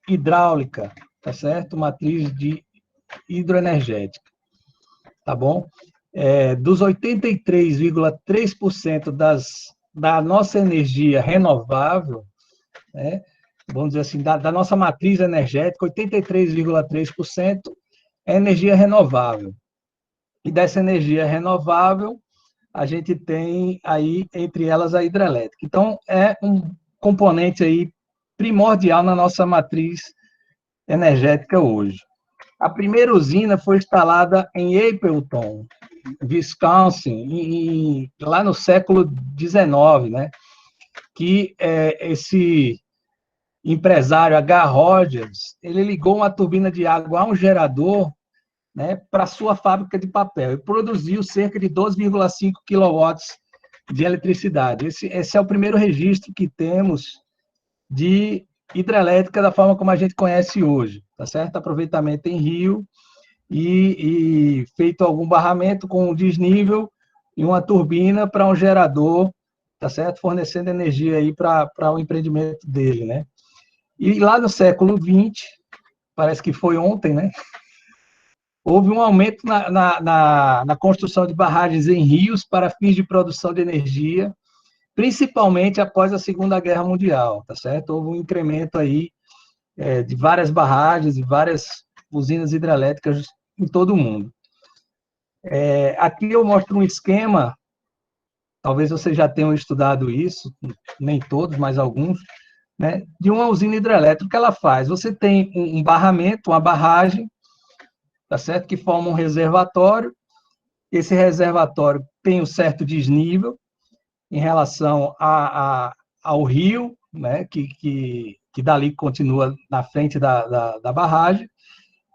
hidráulica, tá certo? Matriz de hidroenergética, tá bom? Dos 83,3% da nossa energia renovável, né? Vamos dizer assim, da nossa matriz energética, 83,3% é energia renovável. E dessa energia renovável, a gente tem aí, entre elas, a hidrelétrica. Então, é um componente aí primordial na nossa matriz energética hoje. A primeira usina foi instalada em Appleton, Wisconsin, lá no século XIX, né? Que esse empresário H. Rogers, ele ligou uma turbina de água a um gerador, né, para sua fábrica de papel e produziu cerca de 12,5 quilowatts de eletricidade. Esse é o primeiro registro que temos de hidrelétrica da forma como a gente conhece hoje, tá certo? Aproveitamento em rio e feito algum barramento com um desnível e uma turbina para um gerador, tá certo? Fornecendo energia aí para o empreendimento dele, né? E lá no século XX, parece que foi ontem, né? Houve um aumento na construção de barragens em rios para fins de produção de energia, principalmente após a Segunda Guerra Mundial, tá certo? Houve um incremento aí de várias barragens e várias usinas hidrelétricas em todo o mundo. Aqui eu mostro um esquema, talvez vocês já tenham estudado isso, nem todos, mas alguns, né, de uma usina hidrelétrica. O que ela faz? Você tem um barramento, uma barragem, tá certo? Que forma um reservatório. Esse reservatório tem um certo desnível em relação ao rio, né? Que dali continua na frente da barragem.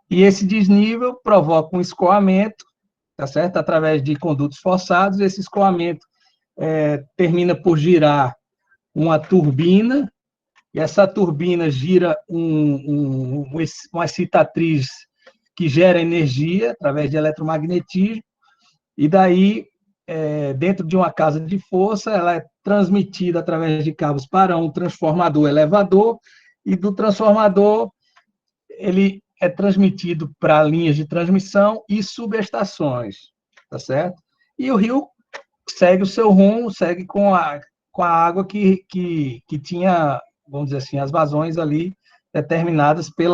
E esse desnível provoca um escoamento, tá certo? Através de condutos forçados. Esse escoamento termina por girar uma turbina, e essa turbina gira uma excitatriz que gera energia através de eletromagnetismo, e daí, dentro de uma casa de força, ela é transmitida através de cabos para um transformador elevador, e do transformador ele é transmitido para linhas de transmissão e subestações, tá certo? E o rio segue o seu rumo, segue com a água que tinha, vamos dizer assim, as vazões ali determinadas por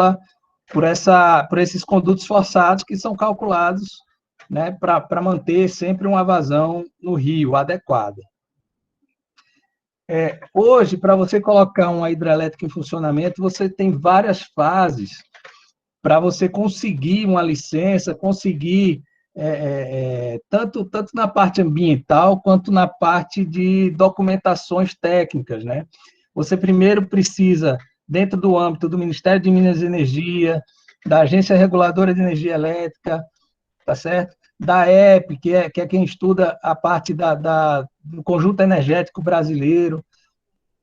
esses condutos forçados que são calculados, né, para manter sempre uma vazão no rio adequada. Hoje, para você colocar uma hidrelétrica em funcionamento, você tem várias fases para você conseguir uma licença, conseguir tanto na parte ambiental quanto na parte de documentações técnicas, né? Você primeiro precisa, dentro do âmbito do Ministério de Minas e Energia, da Agência Reguladora de Energia Elétrica, tá certo? Da EPE, que é quem estuda a parte do conjunto energético brasileiro,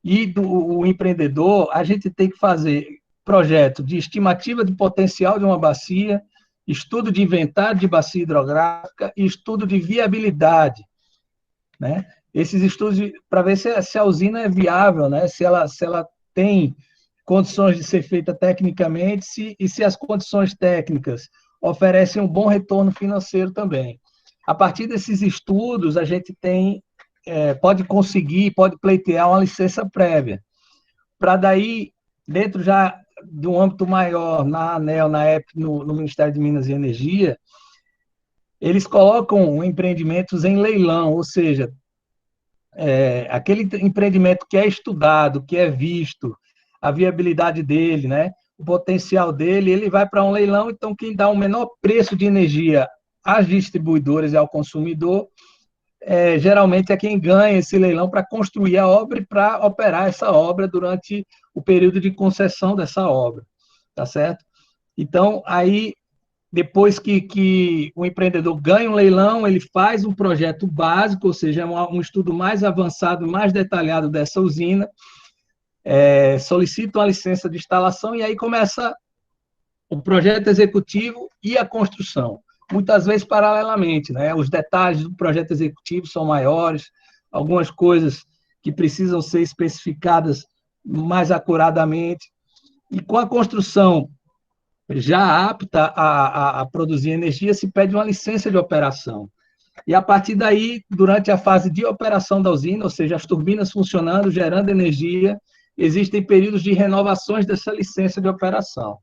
e do empreendedor, a gente tem que fazer projeto de estimativa de potencial de uma bacia, estudo de inventário de bacia hidrográfica e estudo de viabilidade, né? Esses estudos para ver se a usina é viável, né? Se ela tem condições de ser feita tecnicamente e se as condições técnicas oferecem um bom retorno financeiro também. A partir desses estudos, a gente pode pleitear uma licença prévia, para daí, dentro já de um âmbito maior, na ANEEL, na EPE, no Ministério de Minas e Energia, eles colocam empreendimentos em leilão, ou seja, aquele empreendimento que é estudado, que é visto, a viabilidade dele, né, o potencial dele, ele vai para um leilão. Então quem dá o menor preço de energia às distribuidoras e ao consumidor, geralmente é quem ganha esse leilão para construir a obra e para operar essa obra durante o período de concessão dessa obra, tá certo? Então, aí, depois que o empreendedor ganha um leilão, ele faz um projeto básico, ou seja, um estudo mais avançado, mais detalhado dessa usina, solicita uma licença de instalação e aí começa o projeto executivo e a construção, muitas vezes paralelamente, né? Os detalhes do projeto executivo são maiores, algumas coisas que precisam ser especificadas mais acuradamente, E com a construção já apta a produzir energia, se pede uma licença de operação. E a partir daí, durante a fase de operação da usina, ou seja, as turbinas funcionando, gerando energia, existem períodos de renovações dessa licença de operação.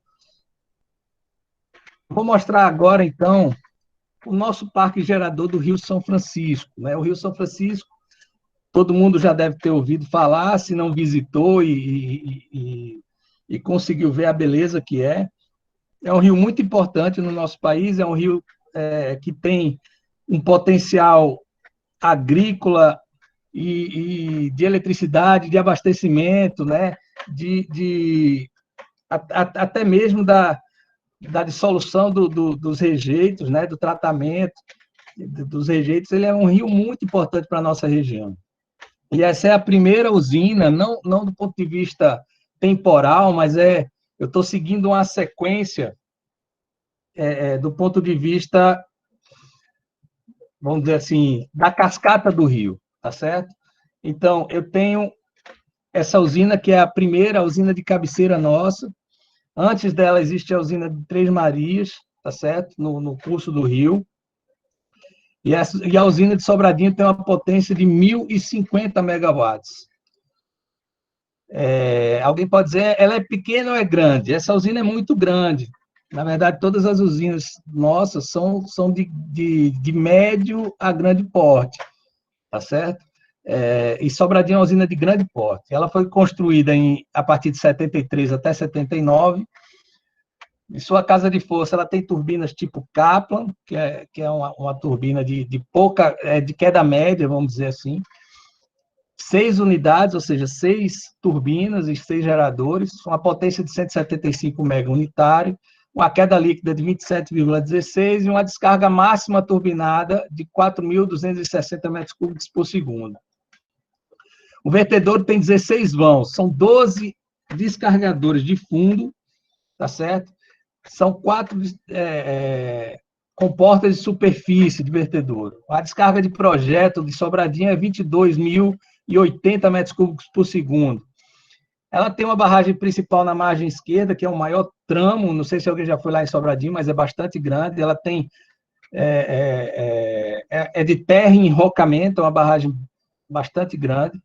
Vou mostrar agora, então, o nosso parque gerador do Rio São Francisco. Né? O Rio São Francisco, todo mundo já deve ter ouvido falar, se não visitou e conseguiu ver a beleza que é. É um rio muito importante no nosso país, é um rio que tem um potencial agrícola e de eletricidade, de abastecimento, né? Até mesmo da dissolução dos rejeitos, né? Do tratamento dos rejeitos. Ele é um rio muito importante para a nossa região. E essa é a primeira usina, não do ponto de vista temporal, mas eu estou seguindo uma sequência do ponto de vista, vamos dizer assim, da cascata do rio, tá certo? Então, eu tenho essa usina, que é a primeira usina de cabeceira nossa. Antes dela existe a usina de Três Marias, tá certo? No curso do rio. E a usina de Sobradinho tem uma potência de 1.050 megawatts. Alguém pode dizer, ela é pequena ou é grande? Essa usina é muito grande. Na verdade, todas as usinas nossas são de médio a grande porte, tá certo? E Sobradinho é uma usina de grande porte. Ela foi construída a partir de 73 até 79. Em sua casa de força, ela tem turbinas tipo Kaplan, que é uma turbina de queda média, vamos dizer assim. 6 unidades, ou seja, 6 turbinas e 6 geradores, uma potência de 175 mega unitário, uma queda líquida de 27,16 e uma descarga máxima turbinada de 4.260 metros cúbicos por segundo. O vertedor tem 16 vãos, são 12 descarregadores de fundo, tá certo? São 4 comportas de superfície de vertedor. A descarga de projeto de Sobradinho é 22.080 metros cúbicos por segundo. Ela tem uma barragem principal na margem esquerda, que é o maior tramo, não sei se alguém já foi lá em Sobradinho, mas é bastante grande. Ela tem de terra em enrocamento, é uma barragem bastante grande.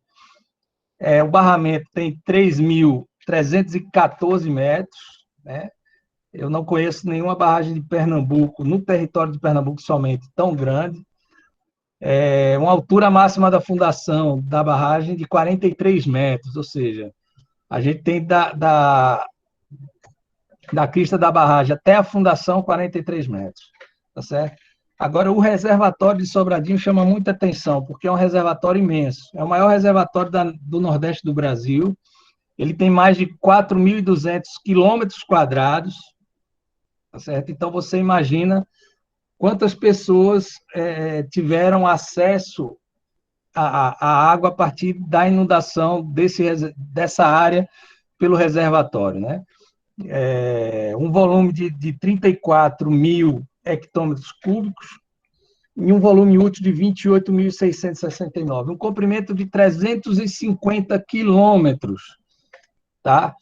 O barramento tem 3.314 metros, né? Eu não conheço nenhuma barragem de Pernambuco, no território de Pernambuco somente, tão grande. Uma altura máxima da fundação da barragem de 43 metros, ou seja, a gente tem da crista da barragem até a fundação 43 metros, tá certo? Agora, o reservatório de Sobradinho chama muita atenção, porque é um reservatório imenso. É o maior reservatório do Nordeste do Brasil. Ele tem mais de 4.200 quilômetros quadrados, tá certo? Então, você imagina quantas pessoas tiveram acesso à água a partir da inundação dessa área pelo reservatório, né? Um volume de 34 mil hectômetros cúbicos e um volume útil de 28.669, um comprimento de 350 quilômetros, tá?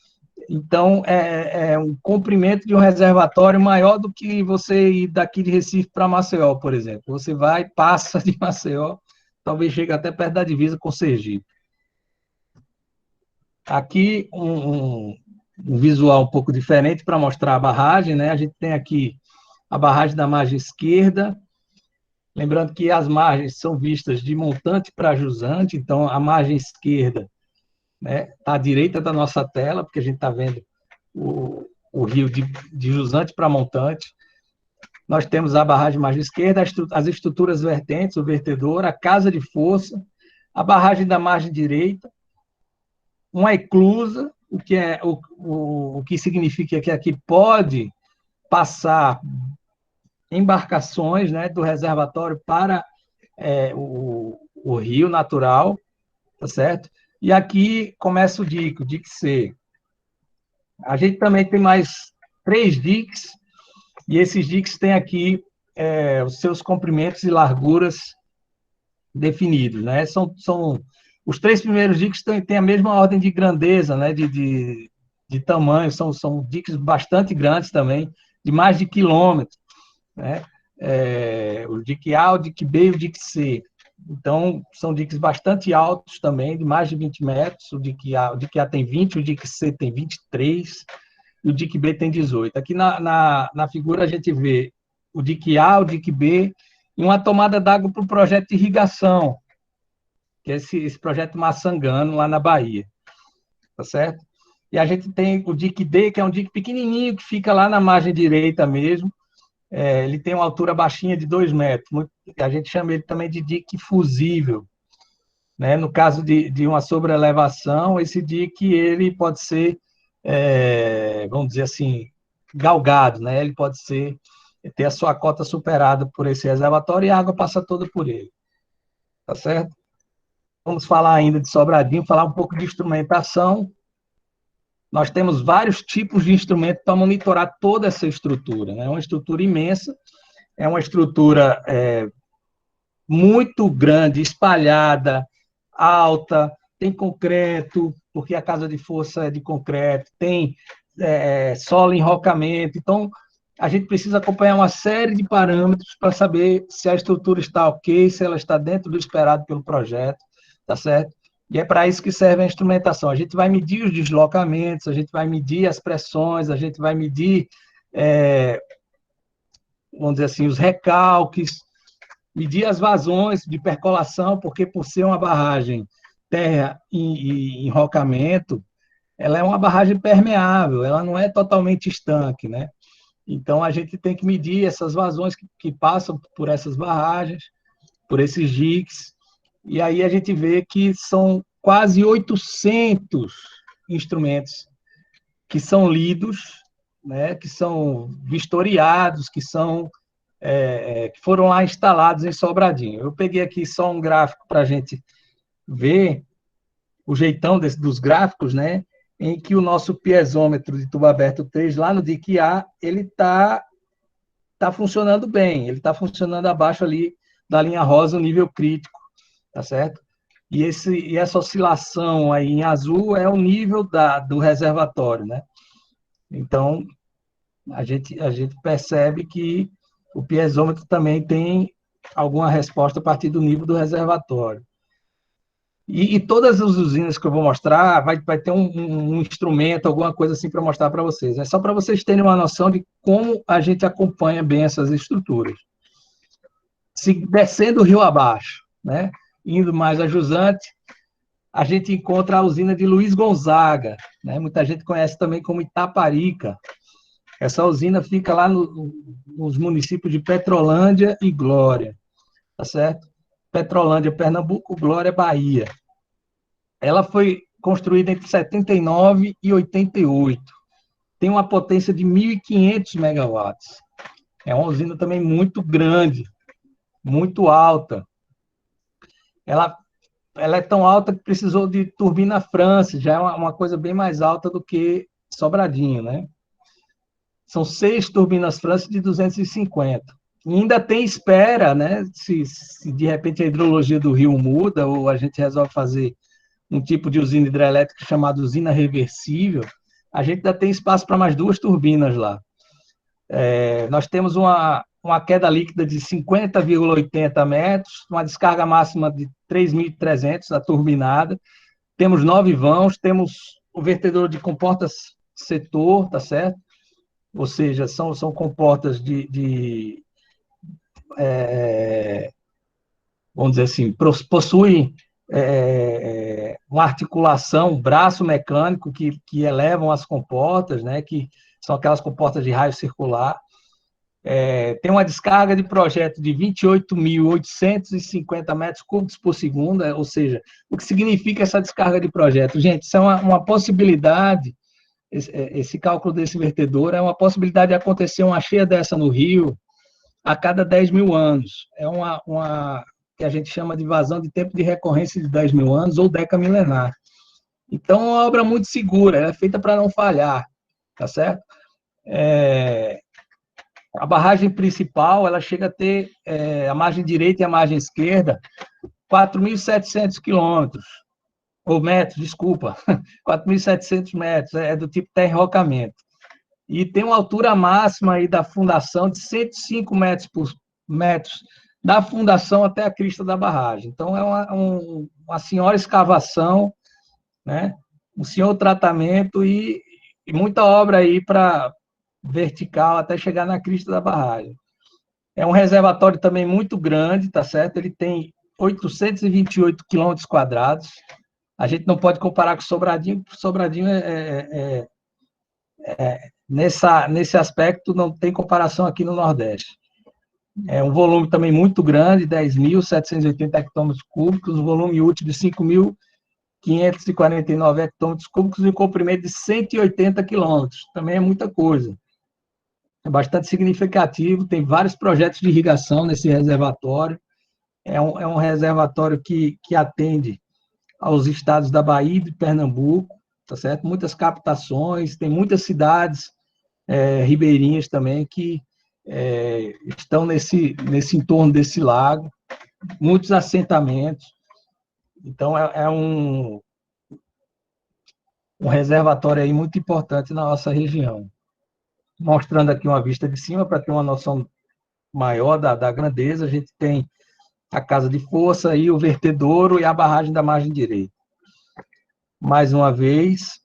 Então, é um comprimento de um reservatório maior do que você ir daqui de Recife para Maceió, por exemplo. Você vai, passa de Maceió, talvez chegue até perto da divisa com Sergipe. Aqui, um visual um pouco diferente para mostrar a barragem, né? A gente tem aqui a barragem da margem esquerda, lembrando que as margens são vistas de montante para jusante, então a margem esquerda, né, está à direita da nossa tela, porque a gente está vendo o rio de jusante para montante. Nós temos a barragem margem esquerda, as estruturas vertentes, o vertedor, a casa de força, a barragem da margem direita, uma eclusa, o que significa que aqui pode passar embarcações, né, do reservatório para o rio natural, tá certo? E aqui começa o dique C. A gente também tem mais 3 diques, e esses diques têm aqui os seus comprimentos e larguras definidos, né? São os 3 primeiros diques têm a mesma ordem de grandeza, né? de tamanho, são diques bastante grandes também, de mais de quilômetro, né? O dique A, o dique B e o dique C. Então, são diques bastante altos também, de mais de 20 metros. O dique A tem 20, o dique C tem 23 e o dique B tem 18. Aqui na figura a gente vê o dique A, o dique B e uma tomada d'água para o projeto de irrigação, que é esse projeto Maçangano, lá na Bahia. Tá certo? E a gente tem o dique D, que é um dique pequenininho, que fica lá na margem direita mesmo. Ele tem uma altura baixinha de 2 metros. A gente chama ele também de dique fusível. Né? No caso de uma sobreelevação, esse dique ele pode ser, vamos dizer assim, galgado. Né? Ele pode ter a sua cota superada por esse reservatório e a água passa toda por ele. Tá certo? Vamos falar ainda de Sobradinho, falar um pouco de instrumentação. Nós temos vários tipos de instrumentos para monitorar toda essa estrutura. Né? É uma estrutura imensa, é uma estrutura muito grande, espalhada, alta, tem concreto, porque a casa de força é de concreto, tem solo em enrocamento. Então, a gente precisa acompanhar uma série de parâmetros para saber se a estrutura está ok, se ela está dentro do esperado pelo projeto, tá certo? E é para isso que serve a instrumentação. A gente vai medir os deslocamentos, a gente vai medir as pressões, a gente vai medir, vamos dizer assim, os recalques, medir as vazões de percolação, porque por ser uma barragem terra e enrocamento, ela é uma barragem permeável, ela não é totalmente estanque, né? Então, a gente tem que medir essas vazões que passam por essas barragens, por esses diques, e aí a gente vê que são quase 800 instrumentos que são lidos, né, que são vistoriados, que foram lá instalados em Sobradinho. Eu peguei aqui só um gráfico para a gente ver o jeitão dos gráficos, né, em que o nosso piezômetro de tubo aberto 3, lá no dique A, ele está funcionando bem, ele está funcionando abaixo ali da linha rosa, o nível crítico, tá certo? E essa oscilação aí em azul é o nível do reservatório, né? Então, a gente percebe que o piezômetro também tem alguma resposta a partir do nível do reservatório. E todas as usinas que eu vou mostrar, vai ter um instrumento, alguma coisa assim para mostrar para vocês. É só para vocês terem uma noção de como a gente acompanha bem essas estruturas. Descendo o rio abaixo, né? Indo mais a Jusante, a gente encontra a usina de Luiz Gonzaga, né? Muita gente conhece também como Itaparica. Essa usina fica lá nos municípios de Petrolândia e Glória, tá certo? Petrolândia, Pernambuco, Glória, Bahia. Ela foi construída entre 79 e 88. Tem uma potência de 1.500 megawatts. É uma usina também muito grande, muito alta. Ela é tão alta que precisou de turbina France, já é uma coisa bem mais alta do que Sobradinho, né? São 6 turbinas France de 250. E ainda tem espera, né? Se de repente a hidrologia do rio muda ou a gente resolve fazer um tipo de usina hidrelétrica chamada usina reversível, a gente ainda tem espaço para mais 2 turbinas lá. Nós temos uma queda líquida de 50,80 metros, uma descarga máxima de 3.300, a turbinada. Temos 9 vãos, temos o vertedor de comportas setor, tá certo? Ou seja, são comportas vamos dizer assim, possuem uma articulação, um braço mecânico que elevam as comportas, né, que são aquelas comportas de raio circular. Tem uma descarga de projeto de 28.850 metros cúbicos por segundo, ou seja, o que significa essa descarga de projeto? Gente, isso é uma possibilidade, esse cálculo desse vertedor é uma possibilidade de acontecer uma cheia dessa no Rio a cada 10 mil anos. É uma que a gente chama de vazão de tempo de recorrência de 10 mil anos ou decamilenar. Então, é uma obra muito segura, ela é feita para não falhar, tá certo? A barragem principal, ela chega a ter a margem direita e a margem esquerda 4.700 quilômetros, ou metros, desculpa, 4.700 metros, é do tipo terra-enrocamento. E tem uma altura máxima aí da fundação de 105 metros da fundação até a crista da barragem. Então, é uma senhora escavação, né? Um senhor tratamento e muita obra aí para vertical até chegar na crista da barragem. É um reservatório também muito grande, tá certo? Ele tem 828 quilômetros quadrados. A gente não pode comparar com Sobradinho, porque Sobradinho nesse aspecto não tem comparação aqui no Nordeste. É um volume também muito grande, 10.780 hectômetros cúbicos, um volume útil de 5.549 hectômetros cúbicos e um comprimento de 180 quilômetros. Também é muita coisa. É bastante significativo, tem vários projetos de irrigação nesse reservatório. É um reservatório que atende aos estados da Bahia e de Pernambuco, tá certo? Muitas captações, tem muitas cidades ribeirinhas também que estão nesse entorno desse lago, muitos assentamentos. Então, é um reservatório aí muito importante na nossa região. Mostrando aqui uma vista de cima para ter uma noção maior da grandeza, a gente tem a casa de força e o vertedouro e a barragem da margem direita. Mais uma vez,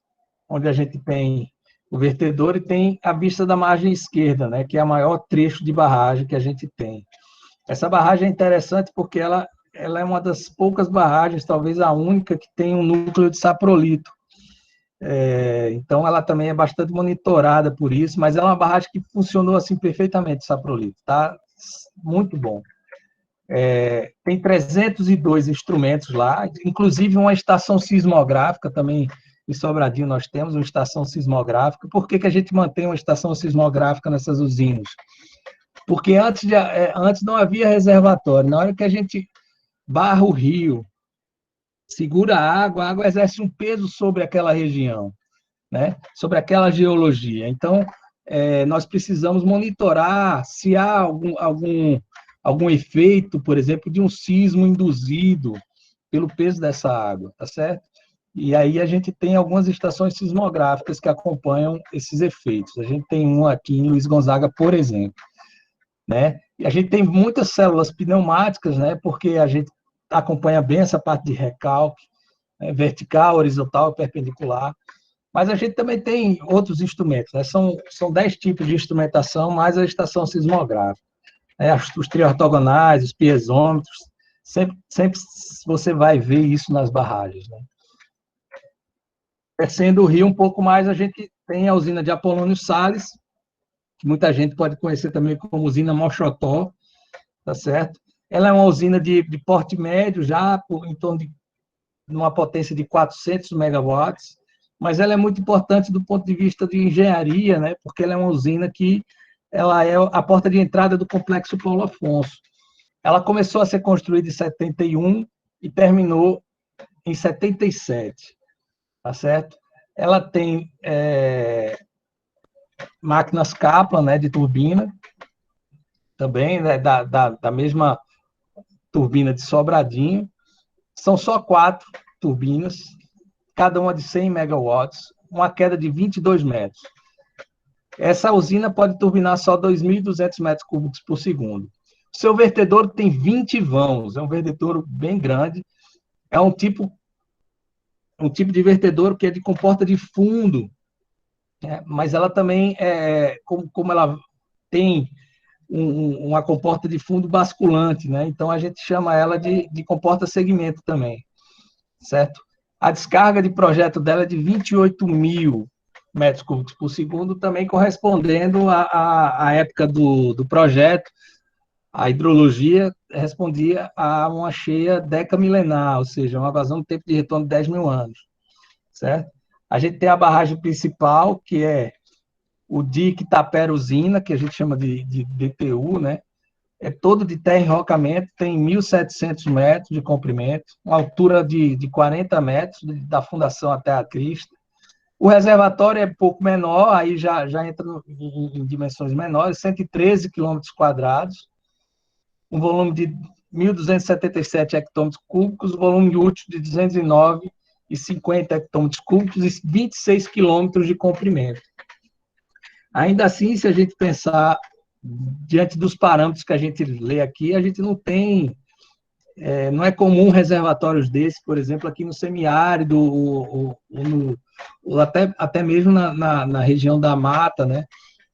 onde a gente tem o vertedor e tem a vista da margem esquerda, né, que é o maior trecho de barragem que a gente tem. Essa barragem é interessante porque ela é uma das poucas barragens, talvez a única, que tem um núcleo de saprolito. Então, ela também é bastante monitorada por isso, mas é uma barragem que funcionou assim perfeitamente, saprolito. Tá muito bom. Tem 302 instrumentos lá, inclusive uma estação sismográfica também. Em Sobradinho nós temos uma estação sismográfica. Por que a gente mantém uma estação sismográfica nessas usinas? Porque antes não havia reservatório. Na hora que a gente barra o rio, segura a água exerce um peso sobre aquela região, né? Sobre aquela geologia. Então, nós precisamos monitorar se há algum efeito, por exemplo, de um sismo induzido pelo peso dessa água, tá certo? E aí a gente tem algumas estações sismográficas que acompanham esses efeitos. A gente tem uma aqui em Luiz Gonzaga, por exemplo, né? E a gente tem muitas células pneumáticas, né? Porque a gente acompanha bem essa parte de recalque, né? Vertical, horizontal e perpendicular. Mas a gente também tem outros instrumentos, né? São 10 tipos de instrumentação, mais a estação sismográfica. Os triortogonais, os piezômetros, sempre você vai ver isso nas barragens, né? Descendo o rio um pouco mais, a gente tem a usina de Apolônio Salles, que muita gente pode conhecer também como usina Mochotó, tá certo? Ela é uma usina de porte médio, já em torno de uma potência de 400 megawatts, mas ela é muito importante do ponto de vista de engenharia, né? Porque ela é uma usina que ela é a porta de entrada do complexo Paulo Afonso. Ela começou a ser construída em 71 e terminou em 77, tá certo? Ela tem máquinas Kaplan, né, de turbina, também, né, da mesma turbina de Sobradinho. São só 4 turbinas, cada uma de 100 megawatts, uma queda de 22 metros. Essa usina pode turbinar só 2.200 metros cúbicos por segundo. O seu vertedouro tem 20 vãos, é um vertedouro bem grande, é um tipo de vertedouro que é de comporta de fundo, mas ela também, como ela tem uma comporta de fundo basculante, né? Então a gente chama ela de comporta segmento também, certo? A descarga de projeto dela é de 28.000 metros cúbicos por segundo, também correspondendo à época do projeto. A hidrologia respondia a uma cheia decamilenar, ou seja, uma vazão de tempo de retorno de 10 mil anos, certo? A gente tem a barragem principal, que é o dique Tapera-Usina, que a gente chama de DTU, né? É todo de terra enrocamento, tem 1.700 metros de comprimento, uma altura de 40 metros, da fundação até a crista. O reservatório é pouco menor, aí já entra em dimensões menores, 113 quilômetros quadrados, um volume de 1.277 hectômetros cúbicos, volume útil de 209 1.250 hectômetros cúbicos e 26 quilômetros de comprimento. Ainda assim, se a gente pensar diante dos parâmetros que a gente lê aqui, a gente não tem, não é comum reservatórios desses, por exemplo, aqui no semiárido, ou até mesmo na região da Mata, né?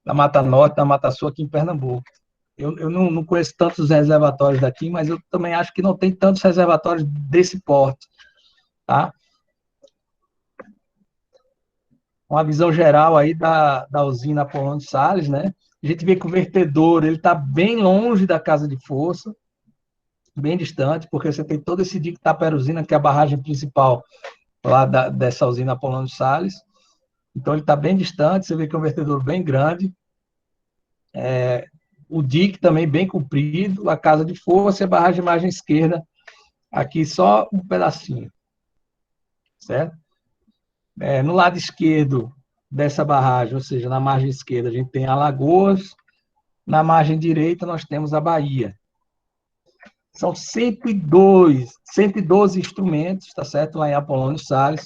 Da Mata Norte, da Mata Sul, aqui em Pernambuco. Eu não conheço tantos reservatórios daqui, mas eu também acho que não tem tantos reservatórios desse porte, tá? Uma visão geral aí da usina Apolônio Salles, né? A gente vê que o vertedor ele está bem longe da casa de força, bem distante, porque você tem todo esse dique Taperuzina, que é a barragem principal lá dessa usina Apolônio Salles. Então, ele está bem distante, você vê que é um vertedor bem grande. O dique também bem comprido, a casa de força e a barragem margem esquerda, aqui só um pedacinho, certo? No lado esquerdo dessa barragem, ou seja, na margem esquerda, a gente tem Alagoas, na margem direita nós temos a Bahia. São 112 instrumentos, tá certo? Lá em Apolônio Salles.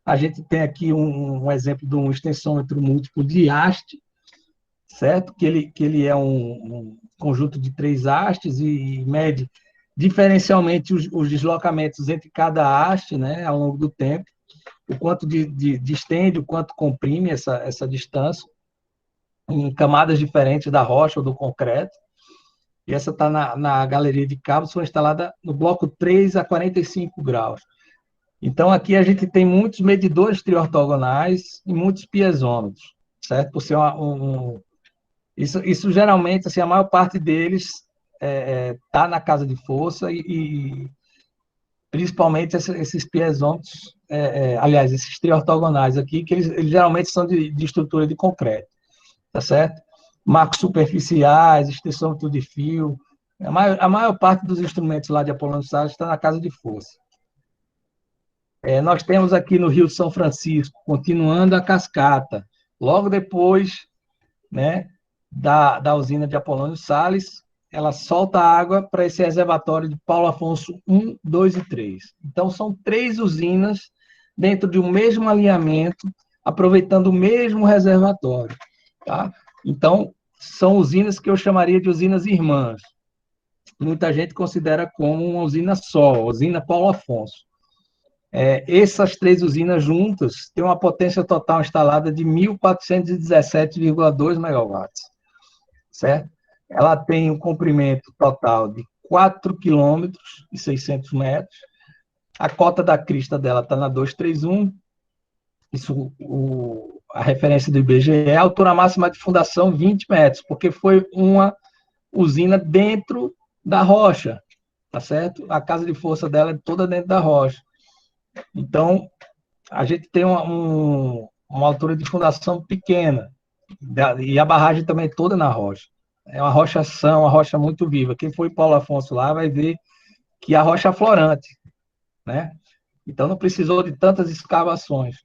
A gente tem aqui um exemplo de um extensômetro múltiplo de haste, certo? Que ele é um conjunto de 3 hastes e mede diferencialmente os deslocamentos entre cada haste, né, ao longo do tempo, o quanto de estende, o quanto comprime essa distância, em camadas diferentes da rocha ou do concreto. E essa está na galeria de cabos, foi instalada no bloco 3 a 45 graus. Então, aqui a gente tem muitos medidores triortogonais e muitos piezômetros, certo? Por ser isso geralmente, assim, a maior parte deles está na casa de força e principalmente esses piezômetros, aliás, esses triortogonais aqui, que eles geralmente são de estrutura de concreto, tá certo? Marcos superficiais, extensômetro de fio. A maior parte dos instrumentos lá de Apolônio Salles está na casa de força. Nós temos aqui no Rio São Francisco, continuando a cascata, logo depois, né, da usina de Apolônio Salles, ela solta água para esse reservatório de Paulo Afonso 1, 2 e 3. Então, são 3 usinas dentro de um mesmo alinhamento, aproveitando o mesmo reservatório. Tá? Então, são usinas que eu chamaria de usinas irmãs. Muita gente considera como uma usina só, a usina Paulo Afonso. Essas 3 usinas juntas têm uma potência total instalada de 1.417,2 megawatts, certo? Ela tem um comprimento total de 4 quilômetros e 600 metros. A cota da crista dela está na 231. Isso, a referência do IBGE, a altura máxima de fundação 20 metros, porque foi uma usina dentro da rocha, tá certo? A casa de força dela é toda dentro da rocha. Então, a gente tem uma altura de fundação pequena, e a barragem também é toda na rocha. É uma rochação, uma rocha muito viva. Quem foi Paulo Afonso lá vai ver que a rocha é florante, né? Então, não precisou de tantas escavações.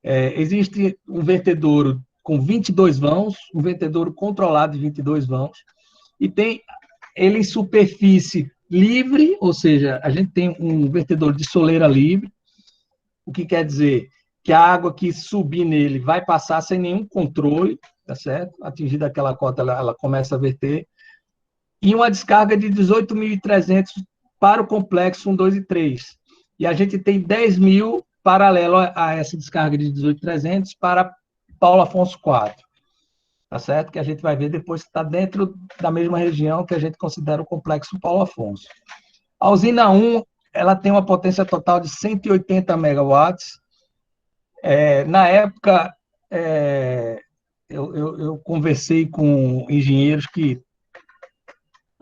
Existe um vertedouro com 22 vãos, um vertedouro controlado de 22 vãos, e tem ele em superfície livre, ou seja, a gente tem um vertedouro de soleira livre, o que quer dizer que a água que subir nele vai passar sem nenhum controle, tá certo? Atingida aquela cota, ela começa a verter, e uma descarga de 18.300 para o complexo 1, 2 e 3. E a gente tem 10.000 paralelo a essa descarga de 18.300 para Paulo Afonso 4. Tá certo? Que a gente vai ver depois que está dentro da mesma região que a gente considera o complexo Paulo Afonso. A usina 1, ela tem uma potência total de 180 megawatts. Na época, eu conversei com engenheiros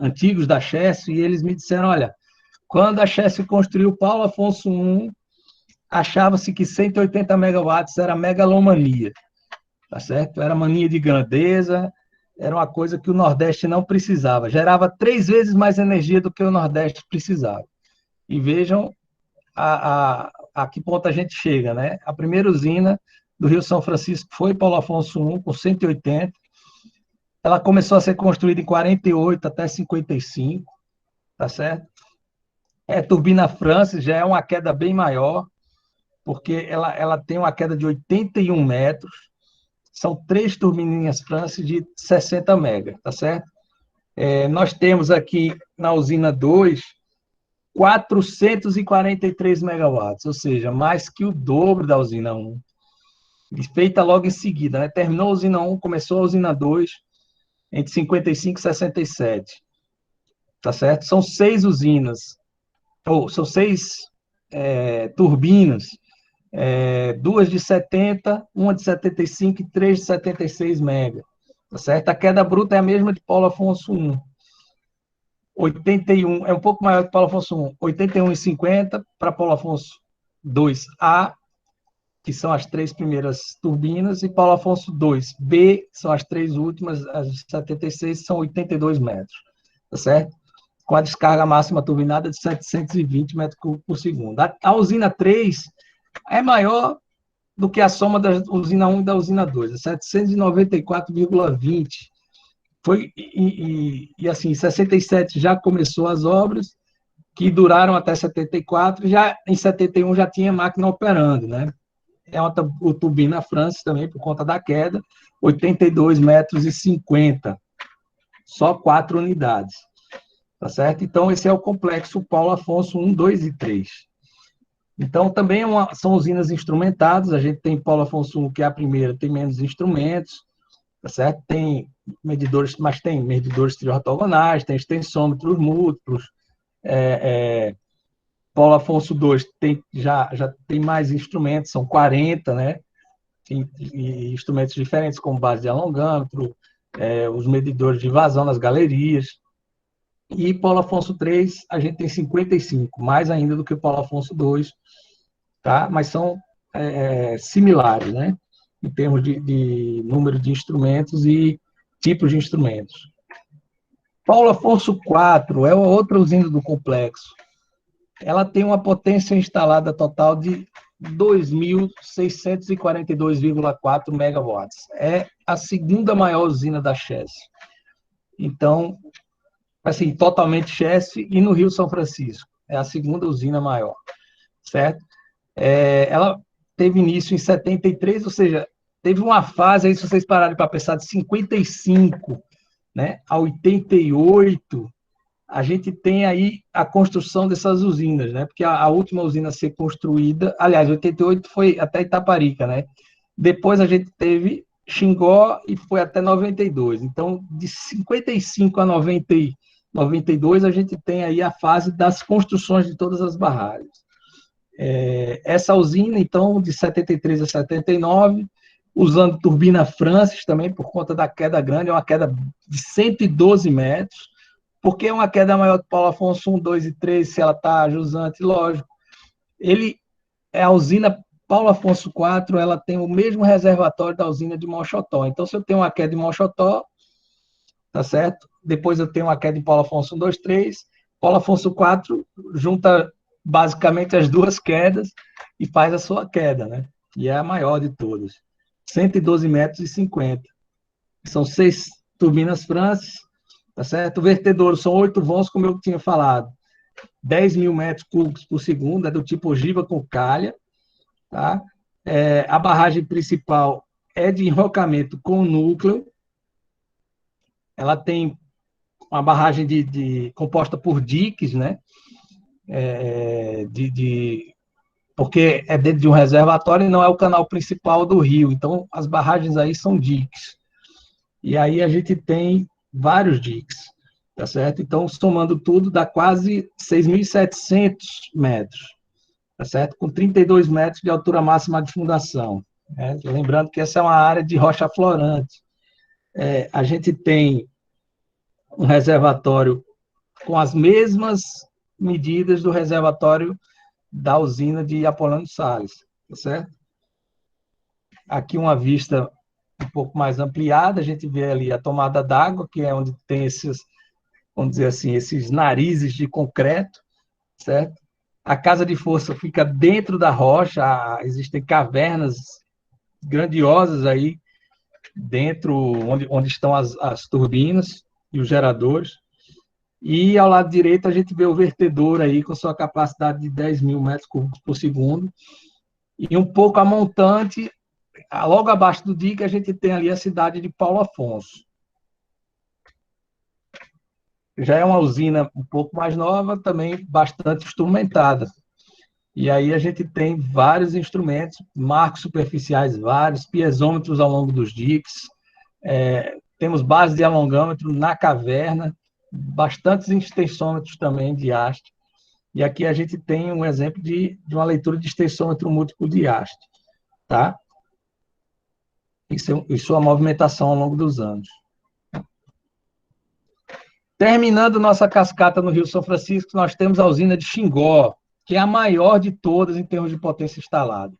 antigos da Chess e eles me disseram, olha, quando a Chess construiu o Paulo Afonso 1, achava-se que 180 megawatts era megalomania, tá certo? Era mania de grandeza, era uma coisa que o Nordeste não precisava, gerava 3 vezes mais energia do que o Nordeste precisava. E vejam a que ponto a gente chega, né? A primeira usina do Rio São Francisco foi Paulo Afonso 1, com 180. Ela começou a ser construída em 48 até 55, tá certo? Turbina Francis já é uma queda bem maior. porque ela tem uma queda de 81 metros, são 3 turbininhas France de 60 mega, tá certo? Nós temos aqui na usina 2, 443 megawatts, ou seja, mais que o dobro da usina 1, feita logo em seguida, né? Terminou a usina 1, começou a usina 2, entre 55 e 67, tá certo? São 6 usinas, ou são 6 turbinas, 2 de 70, uma de 75 e 3 de 76 mega, tá certo? A queda bruta é a mesma de Paulo Afonso 1, 81, é um pouco maior que Paulo Afonso 1, 81,50 para Paulo Afonso 2A, que são as 3 primeiras turbinas, e Paulo Afonso 2B, são as 3 últimas, as de 76, são 82 metros, tá certo? Com a descarga máxima turbinada de 720 metros por segundo. A usina 3 é maior do que a soma da usina 1 e da usina 2, é 794,20. Assim, em 67 já começou as obras, que duraram até 74, já em 71 já tinha máquina operando, né? É uma turbina France também, por conta da queda, 82 metros e 50, só 4 unidades, tá certo? Então, esse é o complexo Paulo Afonso 1, 2 e 3. Então, também são usinas instrumentadas, a gente tem Paulo Afonso 1, que é a primeira, tem menos instrumentos, tá certo? Tem medidores, mas tem medidores triortogonais, tem extensômetros múltiplos, Paulo Afonso 2 já tem mais instrumentos, são 40, né? E instrumentos diferentes, como base de alongâmetro, os medidores de vazão nas galerias. E Paulo Afonso 3, a gente tem 55, mais ainda do que Paulo Afonso 2, tá? Mas são similares, né? Em termos de número de instrumentos e tipos de instrumentos. Paulo Afonso 4 é outra usina do complexo. Ela tem uma potência instalada total de 2.642,4 megawatts. É a segunda maior usina da Chess. Então, assim, totalmente Chess e no Rio São Francisco. É a segunda usina maior, certo? Ela teve início em 73, ou seja, teve uma fase aí, se vocês pararem para pensar, de 55, né, a 88, a gente tem aí a construção dessas usinas, né? Porque a última usina a ser construída, aliás, 88 foi até Itaparica, né? Depois a gente teve Xingó e foi até 92. Então, de 55 a 92, a gente tem aí a fase das construções de todas as barragens. Essa usina, então, de 73 a 79, usando turbina Francis também, por conta da queda grande, é uma queda de 112 metros, porque é uma queda maior que Paulo Afonso 1, 2 e 3, se ela está jusante, lógico. A usina Paulo Afonso 4, ela tem o mesmo reservatório da usina de Mochotó. Então, se eu tenho uma queda em Mochotó, tá certo? Depois eu tenho uma queda em Paulo Afonso 1, 2, 3, Paulo Afonso 4 junta basicamente as duas quedas e faz a sua queda, né? E é a maior de todas. 112 metros e 50. São 6 turbinas Francis, tá certo? O vertedouro são 8 vãos, como eu tinha falado. 10 mil metros cúbicos por segundo, é do tipo ogiva com calha, tá? A barragem principal é de enrocamento com núcleo. Ela tem uma barragem composta por diques, né? Porque é dentro de um reservatório e não é o canal principal do rio. Então, as barragens aí são diques. E aí a gente tem vários diques, tá certo? Então, somando tudo, dá quase 6.700 metros, tá certo? Com 32 metros de altura máxima de fundação. Né? Lembrando que essa é uma área de rocha florante. A gente tem um reservatório com as mesmas medidas do reservatório da usina de Apolônio Salles, tá certo? Aqui uma vista um pouco mais ampliada, a gente vê ali a tomada d'água, que é onde tem esses, vamos dizer assim, esses narizes de concreto, certo? A casa de força fica dentro da rocha, existem cavernas grandiosas aí dentro, onde estão as turbinas e os geradores. E ao lado direito a gente vê o vertedor aí com sua capacidade de 10 mil metros cúbicos por segundo, E um pouco a montante, logo abaixo do dique, a gente tem ali a cidade de Paulo Afonso. Já é uma usina um pouco mais nova, também bastante instrumentada. E aí a gente tem vários instrumentos, marcos superficiais vários, piezômetros ao longo dos diques, temos base de alongâmetro na caverna, bastantes extensômetros também de haste. E aqui a gente tem um exemplo de uma leitura de extensômetro múltiplo de haste, tá? Isso é a movimentação ao longo dos anos. Terminando nossa cascata no Rio São Francisco, nós temos a usina de Xingó, que é a maior de todas em termos de potência instalada.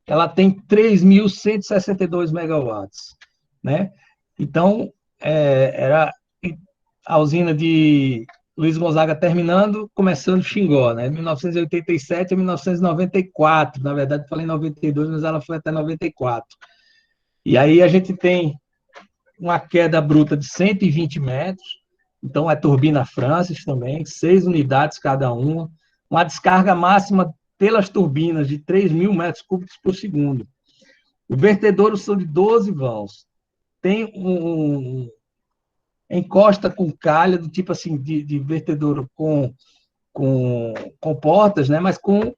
Ela tem 3.162 megawatts, né? Então, era a usina de Luiz Gonzaga terminando, começando Xingó, né? 1987 a 1994. Na verdade, falei 92, mas ela foi até 94. E aí a gente tem uma queda bruta de 120 metros, então é turbina Francis também, 6 unidades cada uma descarga máxima pelas turbinas de 3.000 metros cúbicos por segundo. O vertedouro são de 12 vãos. Tem encosta com calha, do tipo assim, de vertedouro com portas, né? Mas com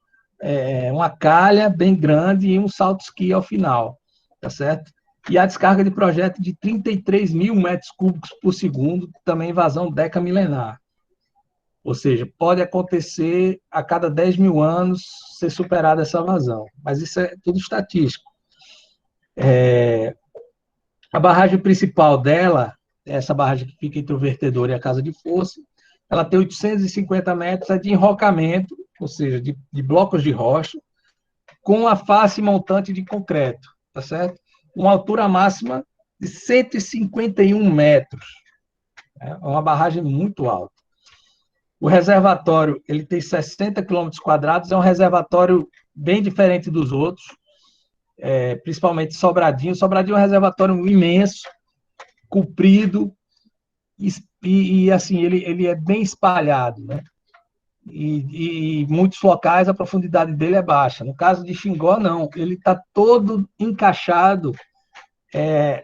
uma calha bem grande e um salto esqui ao final, tá certo? E a descarga de projeto de 33.000 metros cúbicos por segundo, também vazão decamilenar. Ou seja, pode acontecer a cada 10.000 anos ser superada essa vazão, mas isso é tudo estatístico. A barragem principal dela, essa barragem que fica entre o vertedor e a casa de força, ela tem 850 metros de enrocamento, ou seja, de blocos de rocha, com a face montante de concreto, tá certo? Uma altura máxima de 151 metros. É uma barragem muito alta. O reservatório, ele tem 60 quilômetros quadrados, é um reservatório bem diferente dos outros, principalmente Sobradinho. Sobradinho é um reservatório imenso, comprido, e assim, ele é bem espalhado, né? E muitos locais a profundidade dele é baixa. No caso de Xingó, não. Ele está todo encaixado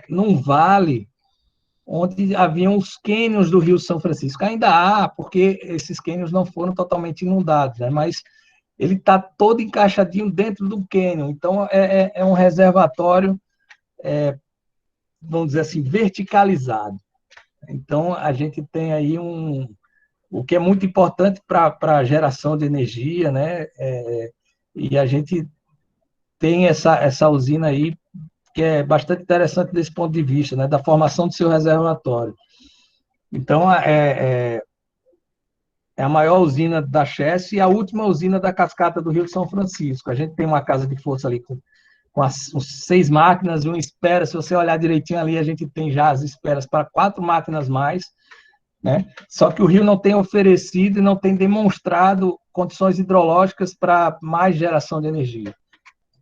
num vale onde haviam os cânions do Rio São Francisco. Ainda há, porque esses cânions não foram totalmente inundados, né? Mas ele está todo encaixadinho dentro do cânion. Então, é um reservatório, vamos dizer assim, verticalizado. Então, a gente tem aí o que é muito importante para a geração de energia, né? E a gente tem essa usina aí que é bastante interessante desse ponto de vista, né? Da formação do seu reservatório. Então, é a maior usina da Chess e a última usina da cascata do Rio São Francisco. A gente tem uma casa de força ali com 6 máquinas e uma espera. Se você olhar direitinho ali, a gente tem já as esperas para 4 máquinas mais, né? Só que o Rio não tem oferecido e não tem demonstrado condições hidrológicas para mais geração de energia.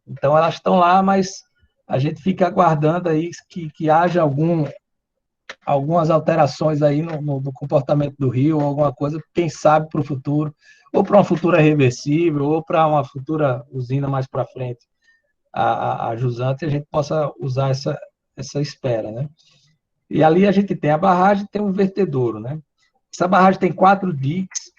Então, elas estão lá, mas a gente fica aguardando aí que haja algumas alterações aí no comportamento do Rio, ou alguma coisa, quem sabe para o futuro, ou para uma futura reversível, ou para uma futura usina mais para frente, a jusante, a gente possa usar essa espera, né? E ali a gente tem a barragem, tem um vertedouro, né? Essa barragem tem 4 diques,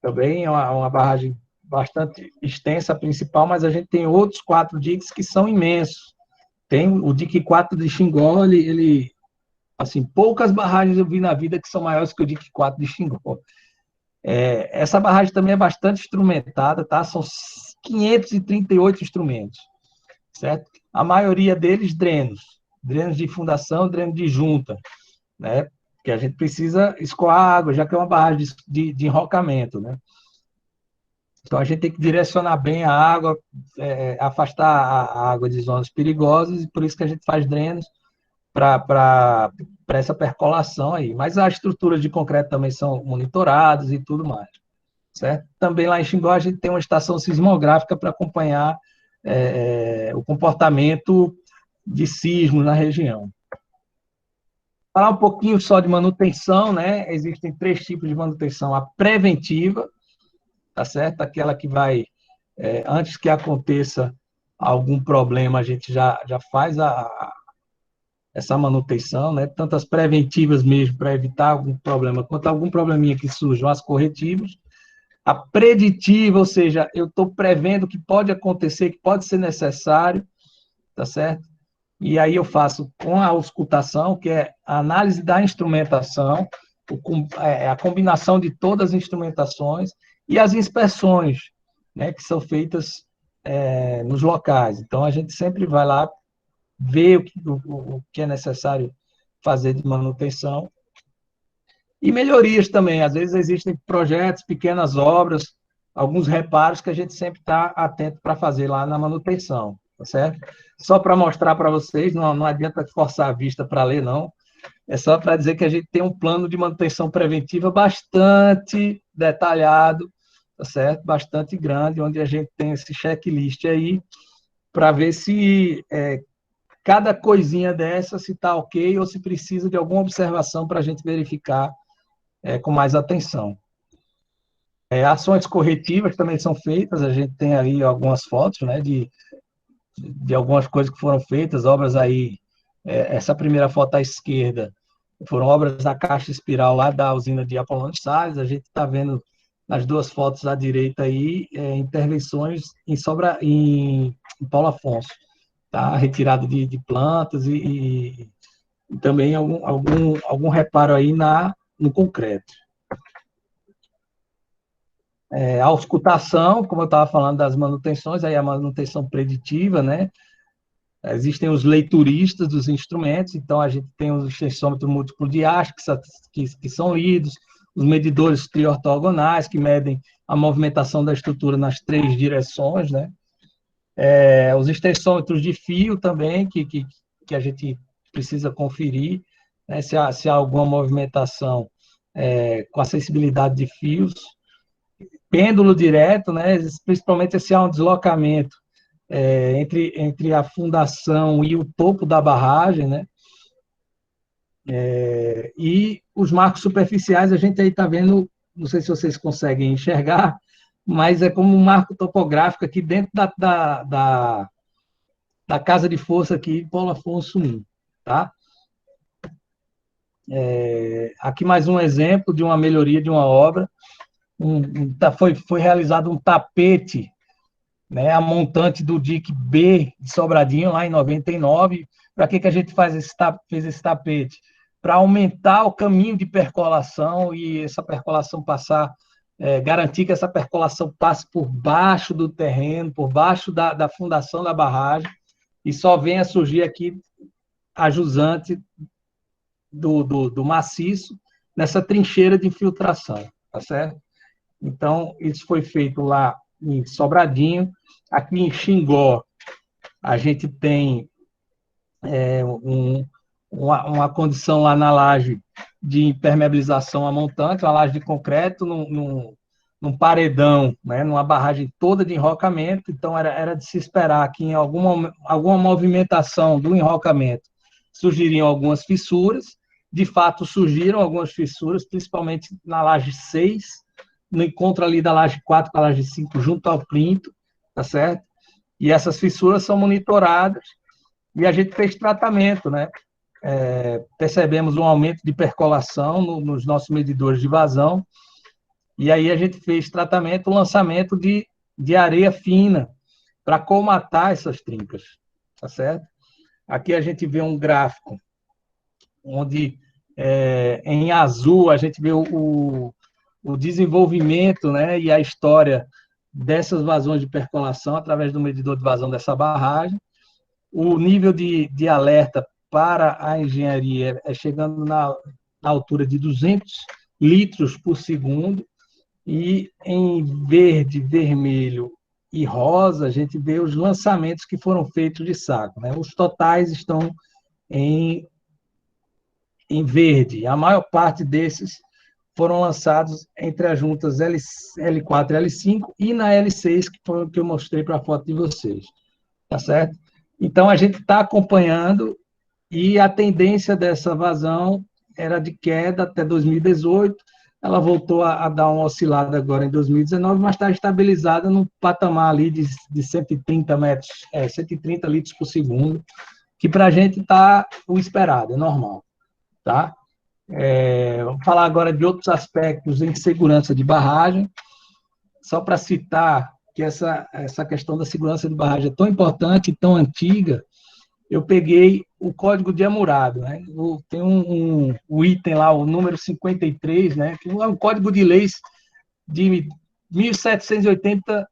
também é uma barragem bastante extensa, a principal, mas a gente tem outros 4 diques que são imensos. Tem o dique 4 de Xingó, ele assim, poucas barragens eu vi na vida que são maiores que o dique 4 de Xingó. Essa barragem também é bastante instrumentada, tá? São 538 instrumentos, certo? A maioria deles drenos de fundação, dreno de junta, né? Que a gente precisa escoar água, já que é uma barragem de enrocamento, né? Então a gente tem que direcionar bem a água, afastar a água de zonas perigosas, e por isso que a gente faz drenos para essa percolação aí. Mas as estruturas de concreto também são monitoradas e tudo mais, certo? Também lá em Xingó a gente tem uma estação sismográfica para acompanhar o comportamento de sismos na região. Falar um pouquinho só de manutenção, né? Existem 3 tipos de manutenção: a preventiva, tá certo? Aquela que vai, antes que aconteça algum problema, a gente já faz essa manutenção, né? Tanto as preventivas mesmo, para evitar algum problema, quanto algum probleminha que surjam, as corretivas. A preditiva, ou seja, eu estou prevendo que pode acontecer, que pode ser necessário, tá certo? E aí eu faço com a auscultação, que é a análise da instrumentação, a combinação de todas as instrumentações e as inspeções, né, que são feitas nos locais. Então, a gente sempre vai lá ver o que é necessário fazer de manutenção. E melhorias também. Às vezes existem projetos, pequenas obras, alguns reparos que a gente sempre está atento para fazer lá na manutenção, tá certo? Só para mostrar para vocês, não adianta forçar a vista para ler, não. É só para dizer que a gente tem um plano de manutenção preventiva bastante detalhado, tá certo? Bastante grande, onde a gente tem esse checklist aí, para ver se cada coisinha dessa, se está ok ou se precisa de alguma observação para a gente verificar com mais atenção. Ações corretivas também são feitas, a gente tem aí algumas fotos, né, de algumas coisas que foram feitas, obras aí, essa primeira foto à esquerda, foram obras da caixa espiral lá da usina de Apolônio de Salles, a gente está vendo nas duas fotos à direita aí, intervenções em Paulo Afonso, tá? Retirada de plantas e também algum reparo aí no concreto. A auscultação, como eu estava falando das manutenções, aí a manutenção preditiva, né? Existem os leituristas dos instrumentos, então a gente tem os extensômetros múltiplo de haste, que são lidos, os medidores triortogonais, que medem a movimentação da estrutura nas 3 direções, né? Os extensômetros de fio também, que a gente precisa conferir, né? Se há alguma movimentação com a sensibilidade de fios. Pêndulo direto, né? Principalmente se há um deslocamento entre a fundação e o topo da barragem, né? E os marcos superficiais, a gente aí está vendo, não sei se vocês conseguem enxergar, mas é como um marco topográfico aqui dentro da casa de força aqui, Paulo Afonso I, tá? Aqui mais um exemplo de uma melhoria de uma obra. Foi realizado um tapete, né, a montante do DIC B de Sobradinho, lá em 99. Para que a gente fez esse tapete? Para aumentar o caminho de percolação e essa percolação garantir que essa percolação passe por baixo do terreno, por baixo da fundação da barragem, e só venha surgir aqui a jusante do maciço nessa trincheira de infiltração, tá certo? Então, isso foi feito lá em Sobradinho. Aqui em Xingó, a gente tem uma condição lá na laje de impermeabilização a montante, uma laje de concreto num paredão, né, numa barragem toda de enrocamento. Então, era de se esperar que em alguma movimentação do enrocamento surgiriam algumas fissuras. De fato, surgiram algumas fissuras, principalmente na laje 6, no encontro ali da laje 4 com a laje 5, junto ao plinto, tá certo? E essas fissuras são monitoradas e a gente fez tratamento, né? Percebemos um aumento de percolação nos nossos medidores de vazão, e aí a gente fez tratamento, lançamento de areia fina para colmatar essas trincas, tá certo? Aqui a gente vê um gráfico onde em azul a gente vê o desenvolvimento, né, e a história dessas vazões de percolação através do medidor de vazão dessa barragem. O nível de alerta para a engenharia chegando na altura de 200 litros por segundo, e em verde, vermelho e rosa, a gente vê os lançamentos que foram feitos de saco, né? Os totais estão em verde. A maior parte desses foram lançados entre as juntas L4 e L5 e na L6, que foi o que eu mostrei para a foto de vocês. Tá certo? Então, a gente está acompanhando, e a tendência dessa vazão era de queda até 2018, ela voltou a dar uma oscilada agora em 2019, mas está estabilizada num patamar ali de 130 metros, 130 litros por segundo, que para a gente está o esperado, é normal, tá? Vamos falar agora de outros aspectos em segurança de barragem, só para citar que essa questão da segurança de barragem é tão importante e tão antiga. Eu peguei o Código de Hammurabi, né? Tem um item lá, o número 53, né? Que é um código de leis de 1780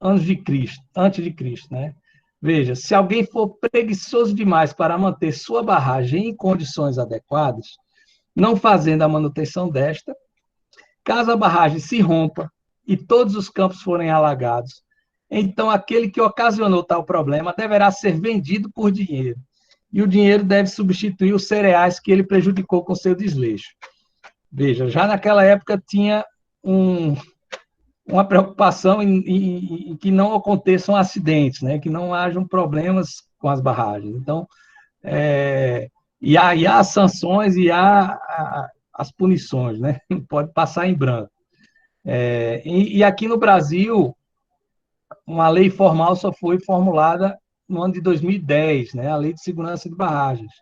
anos de Cristo, antes de Cristo, né? Veja, se alguém for preguiçoso demais para manter sua barragem em condições adequadas, não fazendo a manutenção desta, caso a barragem se rompa e todos os campos forem alagados, então aquele que ocasionou tal problema deverá ser vendido por dinheiro, e o dinheiro deve substituir os cereais que ele prejudicou com seu desleixo. Veja, já naquela época tinha uma preocupação em que não aconteçam acidentes, né? Que não hajam problemas com as barragens. Então, e há as sanções e há as punições, né? Não pode passar em branco. E aqui no Brasil, uma lei formal só foi formulada no ano de 2010, né? A Lei de Segurança de Barragens.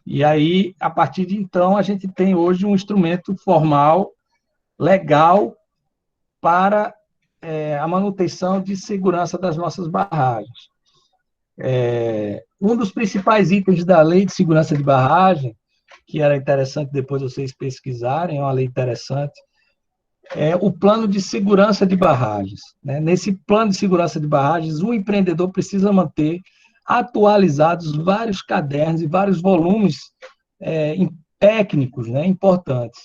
E aí, a partir de então, a gente tem hoje um instrumento formal, legal, para a manutenção de segurança das nossas barragens. Um dos principais itens da Lei de Segurança de Barragem, que era interessante depois vocês pesquisarem, é uma lei interessante, é o plano de segurança de barragens, né? Nesse plano de segurança de barragens, o empreendedor precisa manter atualizados vários cadernos e vários volumes técnicos, né, importantes.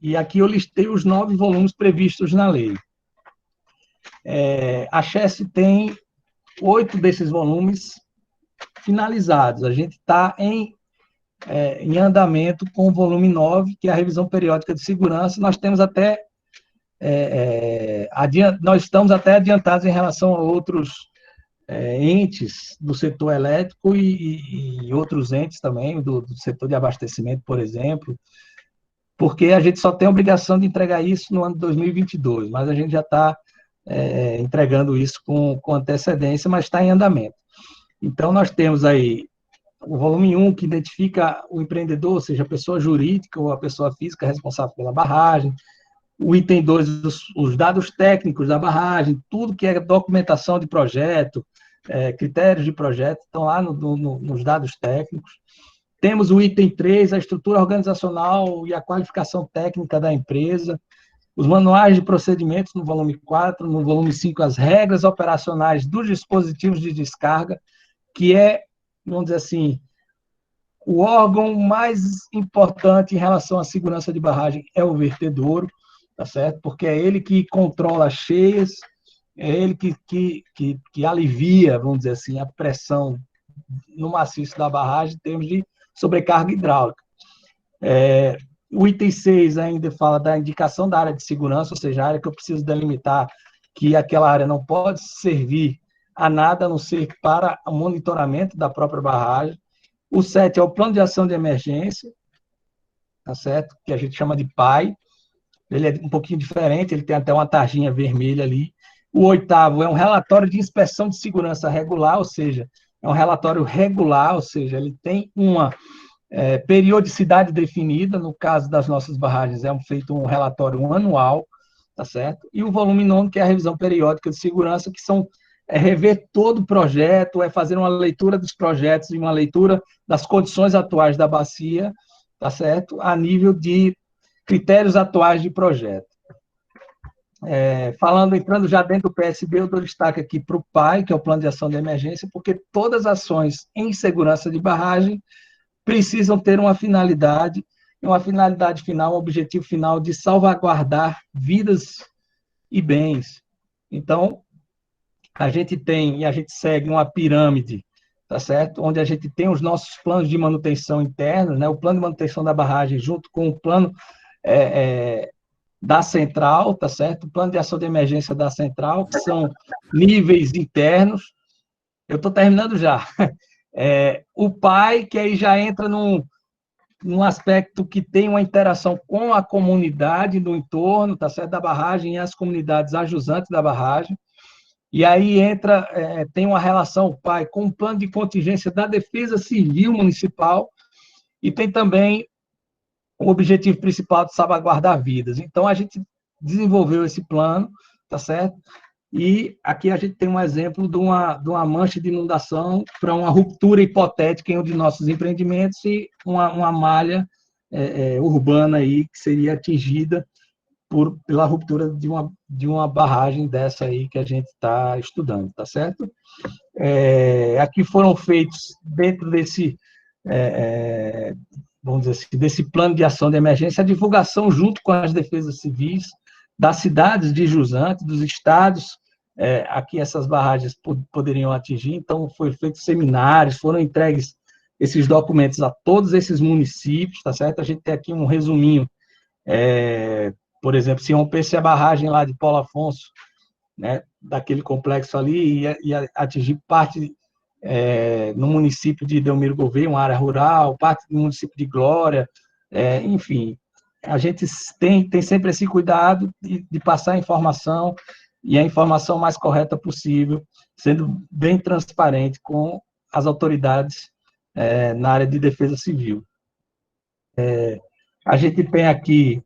E aqui eu listei os 9 volumes previstos na lei. A Chess tem 8 desses volumes finalizados. A gente está em andamento com o volume 9, que é a revisão periódica de segurança. Nós temos até nós estamos até adiantados em relação a outros entes do setor elétrico e outros entes também, do setor de abastecimento, por exemplo, porque a gente só tem a obrigação de entregar isso no ano de 2022, mas a gente já está entregando isso com antecedência, mas está em andamento. Então, nós temos aí o volume 1, que identifica o empreendedor, seja a pessoa jurídica ou a pessoa física responsável pela barragem. O item 2, os dados técnicos da barragem, tudo que é documentação de projeto, critérios de projeto, estão lá nos dados técnicos. Temos o item 3, a estrutura organizacional e a qualificação técnica da empresa. Os manuais de procedimentos no volume 4, no volume 5, as regras operacionais dos dispositivos de descarga, que é, vamos dizer assim, o órgão mais importante em relação à segurança de barragem é o vertedouro, tá certo? Porque é ele que controla as cheias, é ele que alivia, vamos dizer assim, a pressão no maciço da barragem em termos de sobrecarga hidráulica. O item 6 ainda fala da indicação da área de segurança, ou seja, a área que eu preciso delimitar, que aquela área não pode servir a nada, a não ser para o monitoramento da própria barragem. O 7 é o plano de ação de emergência, tá certo? Que a gente chama de PAI. Ele é um pouquinho diferente, ele tem até uma tarjinha vermelha ali. O 8º é um relatório de inspeção de segurança regular, ou seja, é um relatório regular, ou seja, ele tem uma periodicidade definida. No caso das nossas barragens, é feito um relatório anual, tá certo? E o volume 9, que é a revisão periódica de segurança, que são rever todo o projeto, fazer uma leitura dos projetos e uma leitura das condições atuais da bacia, tá certo? A nível de critérios atuais de projeto. Entrando já dentro do PSB, eu dou destaque aqui para o PAI, que é o Plano de Ação de Emergência, porque todas as ações em segurança de barragem precisam ter uma finalidade final, um objetivo final de salvaguardar vidas e bens. Então, a gente segue uma pirâmide, tá certo? Onde a gente tem os nossos planos de manutenção internos, né? O plano de manutenção da barragem junto com o plano da central, tá certo? O plano de ação de emergência da central, que são níveis internos. Eu estou terminando já. O PAI, que aí já entra num aspecto que tem uma interação com a comunidade do entorno, tá certo, da barragem e as comunidades ajusantes da barragem. E aí entra, tem uma relação, pai, com o plano de contingência da Defesa Civil Municipal e tem também o objetivo principal de salvaguardar vidas. Então, a gente desenvolveu esse plano, tá certo? E aqui a gente tem um exemplo de uma mancha de inundação para uma ruptura hipotética em um de nossos empreendimentos e uma malha urbana aí que seria atingida pela ruptura de uma barragem dessa aí que a gente está estudando, tá certo? Aqui foram feitos, dentro desse, vamos dizer assim, desse plano de ação de emergência, a divulgação junto com as defesas civis das cidades de jusante, dos estados a que essas barragens poderiam atingir. Então, foi feito seminários, foram entregues esses documentos a todos esses municípios, tá certo? A gente tem aqui um resuminho, por exemplo, se rompesse a barragem lá de Paulo Afonso, né, daquele complexo ali, ia atingir parte no município de Delmiro Gouveia, uma área rural, parte do município de Glória, enfim, a gente tem sempre esse cuidado de passar a informação, e a informação mais correta possível, sendo bem transparente com as autoridades na área de defesa civil. A gente tem aqui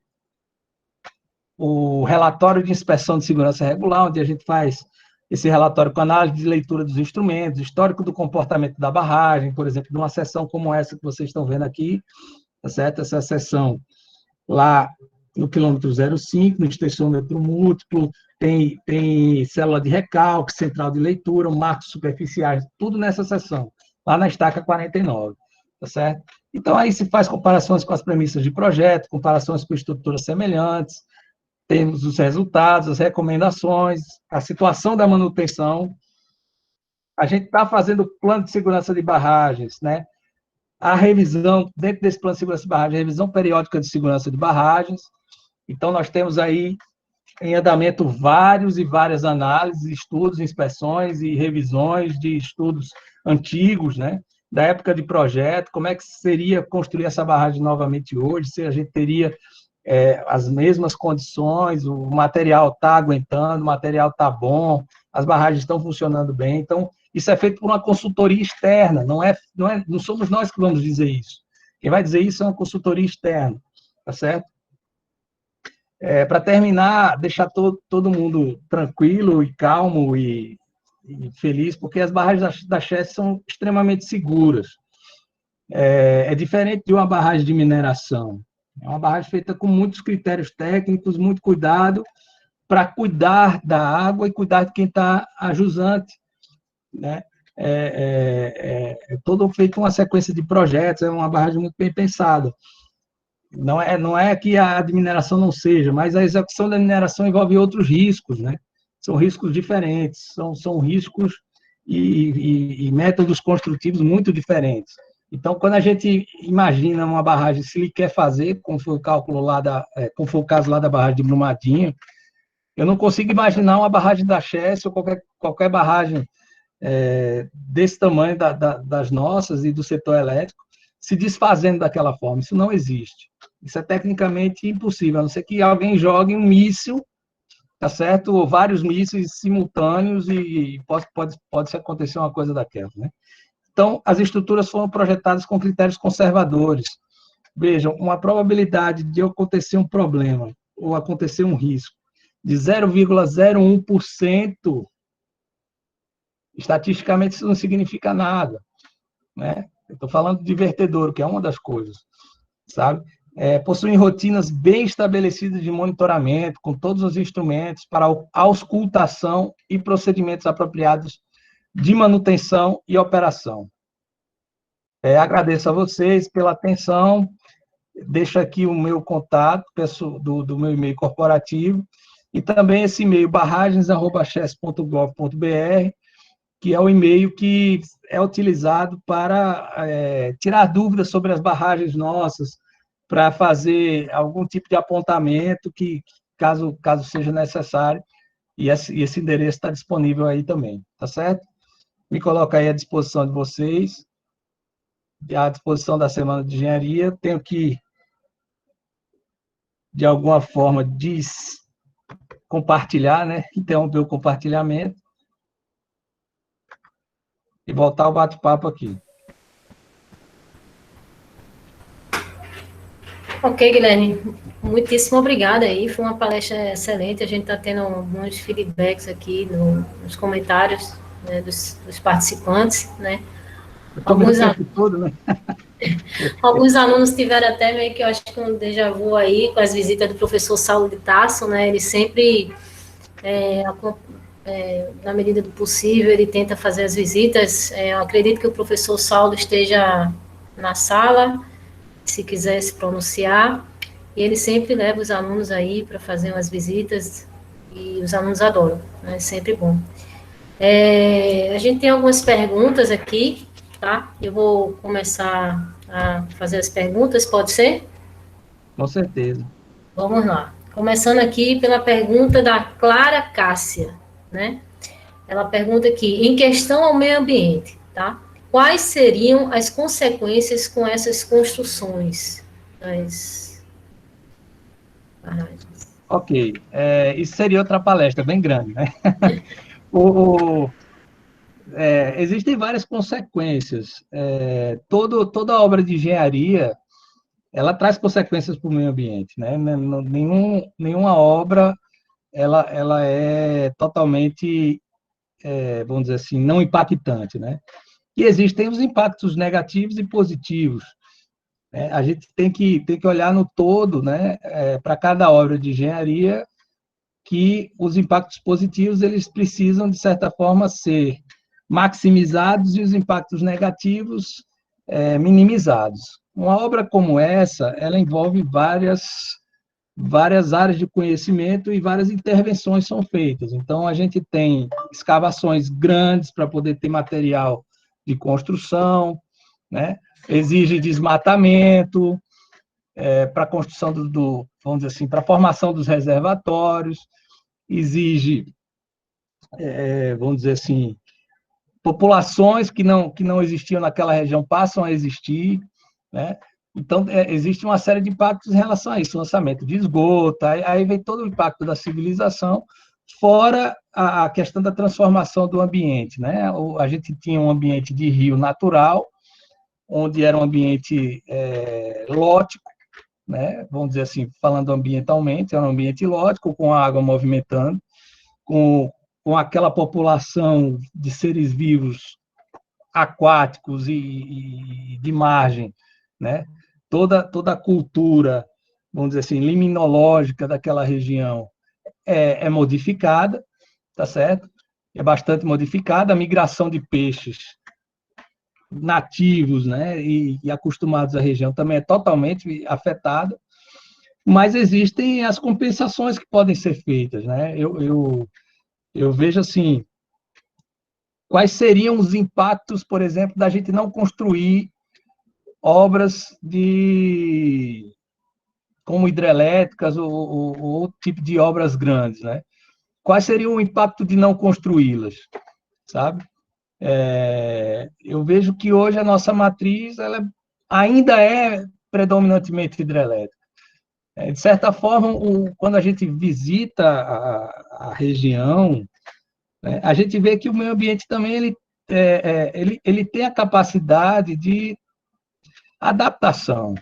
o relatório de inspeção de segurança regular, onde a gente faz esse relatório com análise de leitura dos instrumentos, histórico do comportamento da barragem, por exemplo, numa sessão como essa que vocês estão vendo aqui, tá certo? Essa sessão lá no quilômetro 05, no extensômetro múltiplo, tem célula de recalque, central de leitura, marcos superficiais, tudo nessa sessão, lá na estaca 49, tá certo? Então, aí se faz comparações com as premissas de projeto, comparações com estruturas semelhantes, temos os resultados, as recomendações, a situação da manutenção. A gente está fazendo plano de segurança de barragens, né? A revisão, dentro desse plano de segurança de barragens, a revisão periódica de segurança de barragens. Então, nós temos aí em andamento vários e várias análises, estudos, inspeções e revisões de estudos antigos, né? Da época de projeto, como é que seria construir essa barragem novamente hoje, se a gente teria as mesmas condições, o material está aguentando, o material está bom, as barragens estão funcionando bem. Então, isso é feito por uma consultoria externa, não somos nós que vamos dizer isso. Quem vai dizer isso é uma consultoria externa, tá certo? Para terminar, deixar todo mundo tranquilo e calmo e feliz, porque as barragens da Chesf são extremamente seguras. É diferente de uma barragem de mineração. É uma barragem feita com muitos critérios técnicos, muito cuidado, para cuidar da água e cuidar de quem está a jusante, né? Todo feito uma sequência de projetos, é uma barragem muito bem pensada. Não é que a de mineração não seja, mas a execução da mineração envolve outros riscos, né? São riscos diferentes, são riscos e métodos construtivos muito diferentes. Então, quando a gente imagina uma barragem, se ele quer fazer, como foi o cálculo lá como foi o caso lá da barragem de Brumadinho, eu não consigo imaginar uma barragem da Chesf ou qualquer barragem desse tamanho das nossas e do setor elétrico se desfazendo daquela forma. Isso não existe. Isso é tecnicamente impossível, a não ser que alguém jogue um míssil, tá certo? Ou vários mísseis simultâneos e pode acontecer uma coisa daquela, né? Então, as estruturas foram projetadas com critérios conservadores. Vejam, uma probabilidade de acontecer um problema ou acontecer um risco de 0,01%, estatisticamente isso não significa nada, né? Eu estou falando de vertedouro, que é uma das coisas, sabe? Possuem rotinas bem estabelecidas de monitoramento, com todos os instrumentos para auscultação e procedimentos apropriados de manutenção e operação. Agradeço a vocês pela atenção, deixo aqui o meu contato do meu e-mail corporativo, e também esse e-mail barragens@chesf.gov.br, que é o e-mail que é utilizado para tirar dúvidas sobre as barragens nossas, para fazer algum tipo de apontamento que, caso seja necessário, e esse endereço está disponível aí também, tá certo? Me coloco aí à disposição de vocês. à disposição da Semana de Engenharia, tenho que, de alguma forma, compartilhar, né? Interromper o compartilhamento e voltar ao bate-papo aqui. Ok, Guilherme, muitíssimo obrigada aí, foi uma palestra excelente, a gente está tendo alguns feedbacks aqui nos comentários, né, dos participantes, né? Eu estou vendo o Alguns, tempo todo, né? alguns alunos tiveram até meio que, eu acho que um déjà vu aí, com as visitas do professor Saulo de Tarso, né? Ele sempre, na medida do possível, ele tenta fazer as visitas. Eu acredito que o professor Saulo esteja na sala, se quiser se pronunciar. E ele sempre leva os alunos aí para fazer umas visitas e os alunos adoram, né? É sempre bom. A gente tem algumas perguntas aqui, tá? Eu vou começar a fazer as perguntas, pode ser? Com certeza. Vamos lá. Começando aqui pela pergunta da Clara Cássia, né? Ela pergunta aqui, em questão ao meio ambiente, tá? Quais seriam as consequências com essas construções? Ok. Isso seria outra palestra bem grande, né? O, Existem várias consequências. Toda obra de engenharia, ela traz consequências para o meio ambiente, né? Nenhuma obra, ela é totalmente, vamos dizer assim, não impactante, né? E existem os impactos negativos e positivos. A gente tem que olhar no todo, né? Para cada obra de engenharia, que os impactos positivos eles precisam, de certa forma, ser maximizados e os impactos negativos minimizados. Uma obra como essa, ela envolve várias áreas de conhecimento e várias intervenções são feitas. Então, a gente tem escavações grandes para poder ter material de construção, né? Exige desmatamento para a construção vamos dizer assim, para a formação dos reservatórios, exige, vamos dizer assim, populações que não existiam naquela região passam a existir, né? Então, existe uma série de impactos em relação a isso, lançamento de esgoto, aí vem todo o impacto da civilização, fora a questão da transformação do ambiente, né? A gente tinha um ambiente de rio natural, onde era um ambiente lótico, né? Vamos dizer assim, falando ambientalmente, era um ambiente lótico, com a água movimentando, com aquela população de seres vivos aquáticos e de margem, né? Toda a cultura, vamos dizer assim, liminológica daquela região é modificada, tá certo? É bastante modificada. A migração de peixes nativos, né, e acostumados à região também é totalmente afetada, mas existem as compensações que podem ser feitas, né? Eu vejo assim, quais seriam os impactos, por exemplo, da gente não construir obras como hidrelétricas ou outro tipo de obras grandes, né? Quais seria o impacto de não construí-las, sabe? Eu vejo que hoje a nossa matriz ela ainda é predominantemente hidrelétrica. De certa forma, quando a gente visita a região, né, a gente vê que o meio ambiente também ele tem a capacidade de adaptação,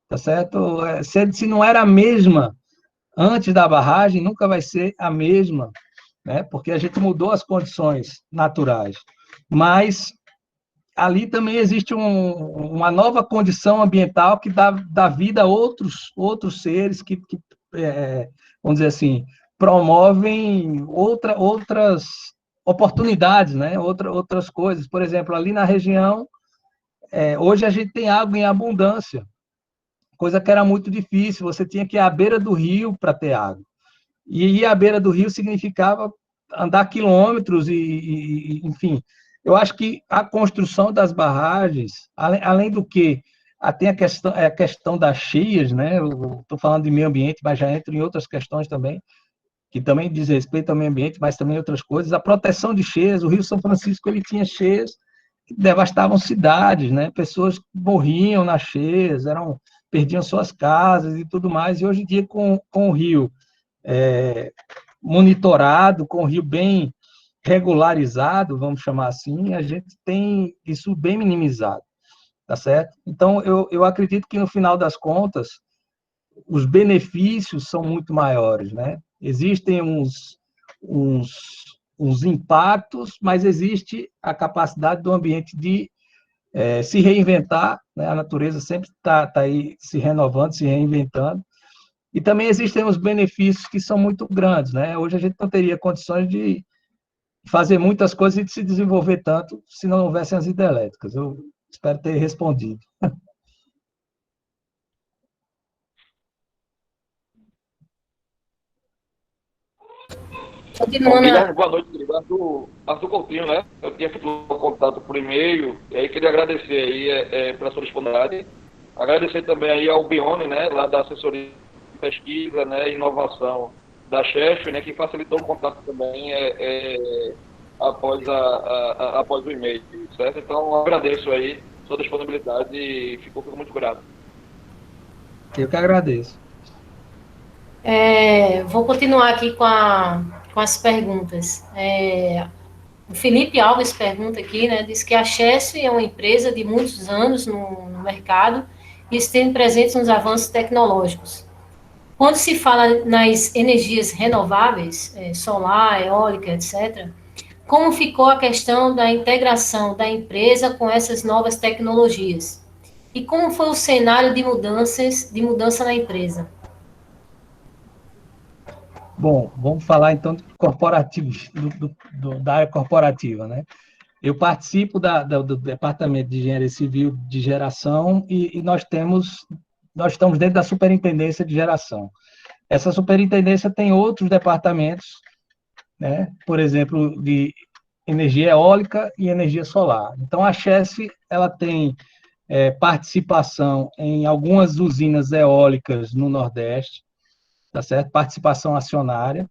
tá certo? Se não era a mesma antes da barragem, nunca vai ser a mesma, né? Porque a gente mudou as condições naturais. Mas ali também existe uma nova condição ambiental que dá vida a outros seres que vamos dizer assim, promovem outras oportunidades, né? Outras coisas. Por exemplo, ali na região, hoje a gente tem água em abundância, coisa que era muito difícil, você tinha que ir à beira do rio para ter água. E ir à beira do rio significava andar quilômetros enfim. Eu acho que a construção das barragens, além do que, tem a questão das cheias, né? Estou falando de meio ambiente, mas já entro em outras questões também, que também diz respeito ao meio ambiente, mas também outras coisas. A proteção de cheias, o Rio São Francisco ele tinha cheias devastavam cidades, né? Pessoas morriam nas cheias, perdiam suas casas e tudo mais. E hoje em dia, com o rio monitorado, com o rio bem regularizado, vamos chamar assim, a gente tem isso bem minimizado, tá certo? Então, eu acredito que, no final das contas, os benefícios são muito maiores, né? Existem uns, uns impactos, mas existe a capacidade do ambiente de se reinventar, né? A natureza sempre está aí se renovando, se reinventando, e também existem os benefícios que são muito grandes, né? Hoje a gente não teria condições de fazer muitas coisas e de se desenvolver tanto se não houvessem as hidrelétricas. Eu espero ter respondido. Bom, Continuando Guilherme, boa noite, querido. Arthur Coutinho, né? Eu tinha feito um contato por e-mail, e aí queria agradecer aí pela sua disponibilidade. Agradecer também aí ao Bione, né, lá da assessoria de pesquisa, né, e inovação da Chef, né, que facilitou o contato também após o e-mail, certo? Então, agradeço aí sua disponibilidade e fico muito grato. Eu que agradeço. Vou continuar aqui com as perguntas. O Felipe Alves pergunta aqui, né? Diz que a Chess é uma empresa de muitos anos no mercado e esteve presente nos avanços tecnológicos. Quando se fala nas energias renováveis, solar, eólica, etc., como ficou a questão da integração da empresa com essas novas tecnologias? E como foi o cenário de mudança na empresa? Bom, vamos falar então do corporativo, da área corporativa, né? Eu participo do Departamento de Engenharia Civil de Geração e nós estamos dentro da Superintendência de Geração. Essa superintendência tem outros departamentos, né? Por exemplo, de energia eólica e energia solar. Então, a Chess, ela tem participação em algumas usinas eólicas no Nordeste, tá certo? Participação acionária,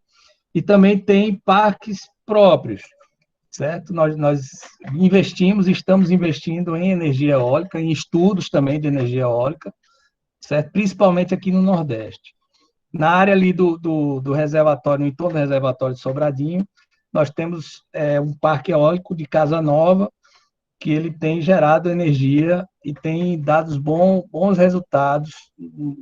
e também tem parques próprios, certo? Nós investimos, estamos investindo em energia eólica, em estudos também de energia eólica, certo? Principalmente aqui no Nordeste. Na área ali do reservatório, no entorno do reservatório de Sobradinho, nós temos um parque eólico de Casa Nova, que ele tem gerado energia e tem dado bons resultados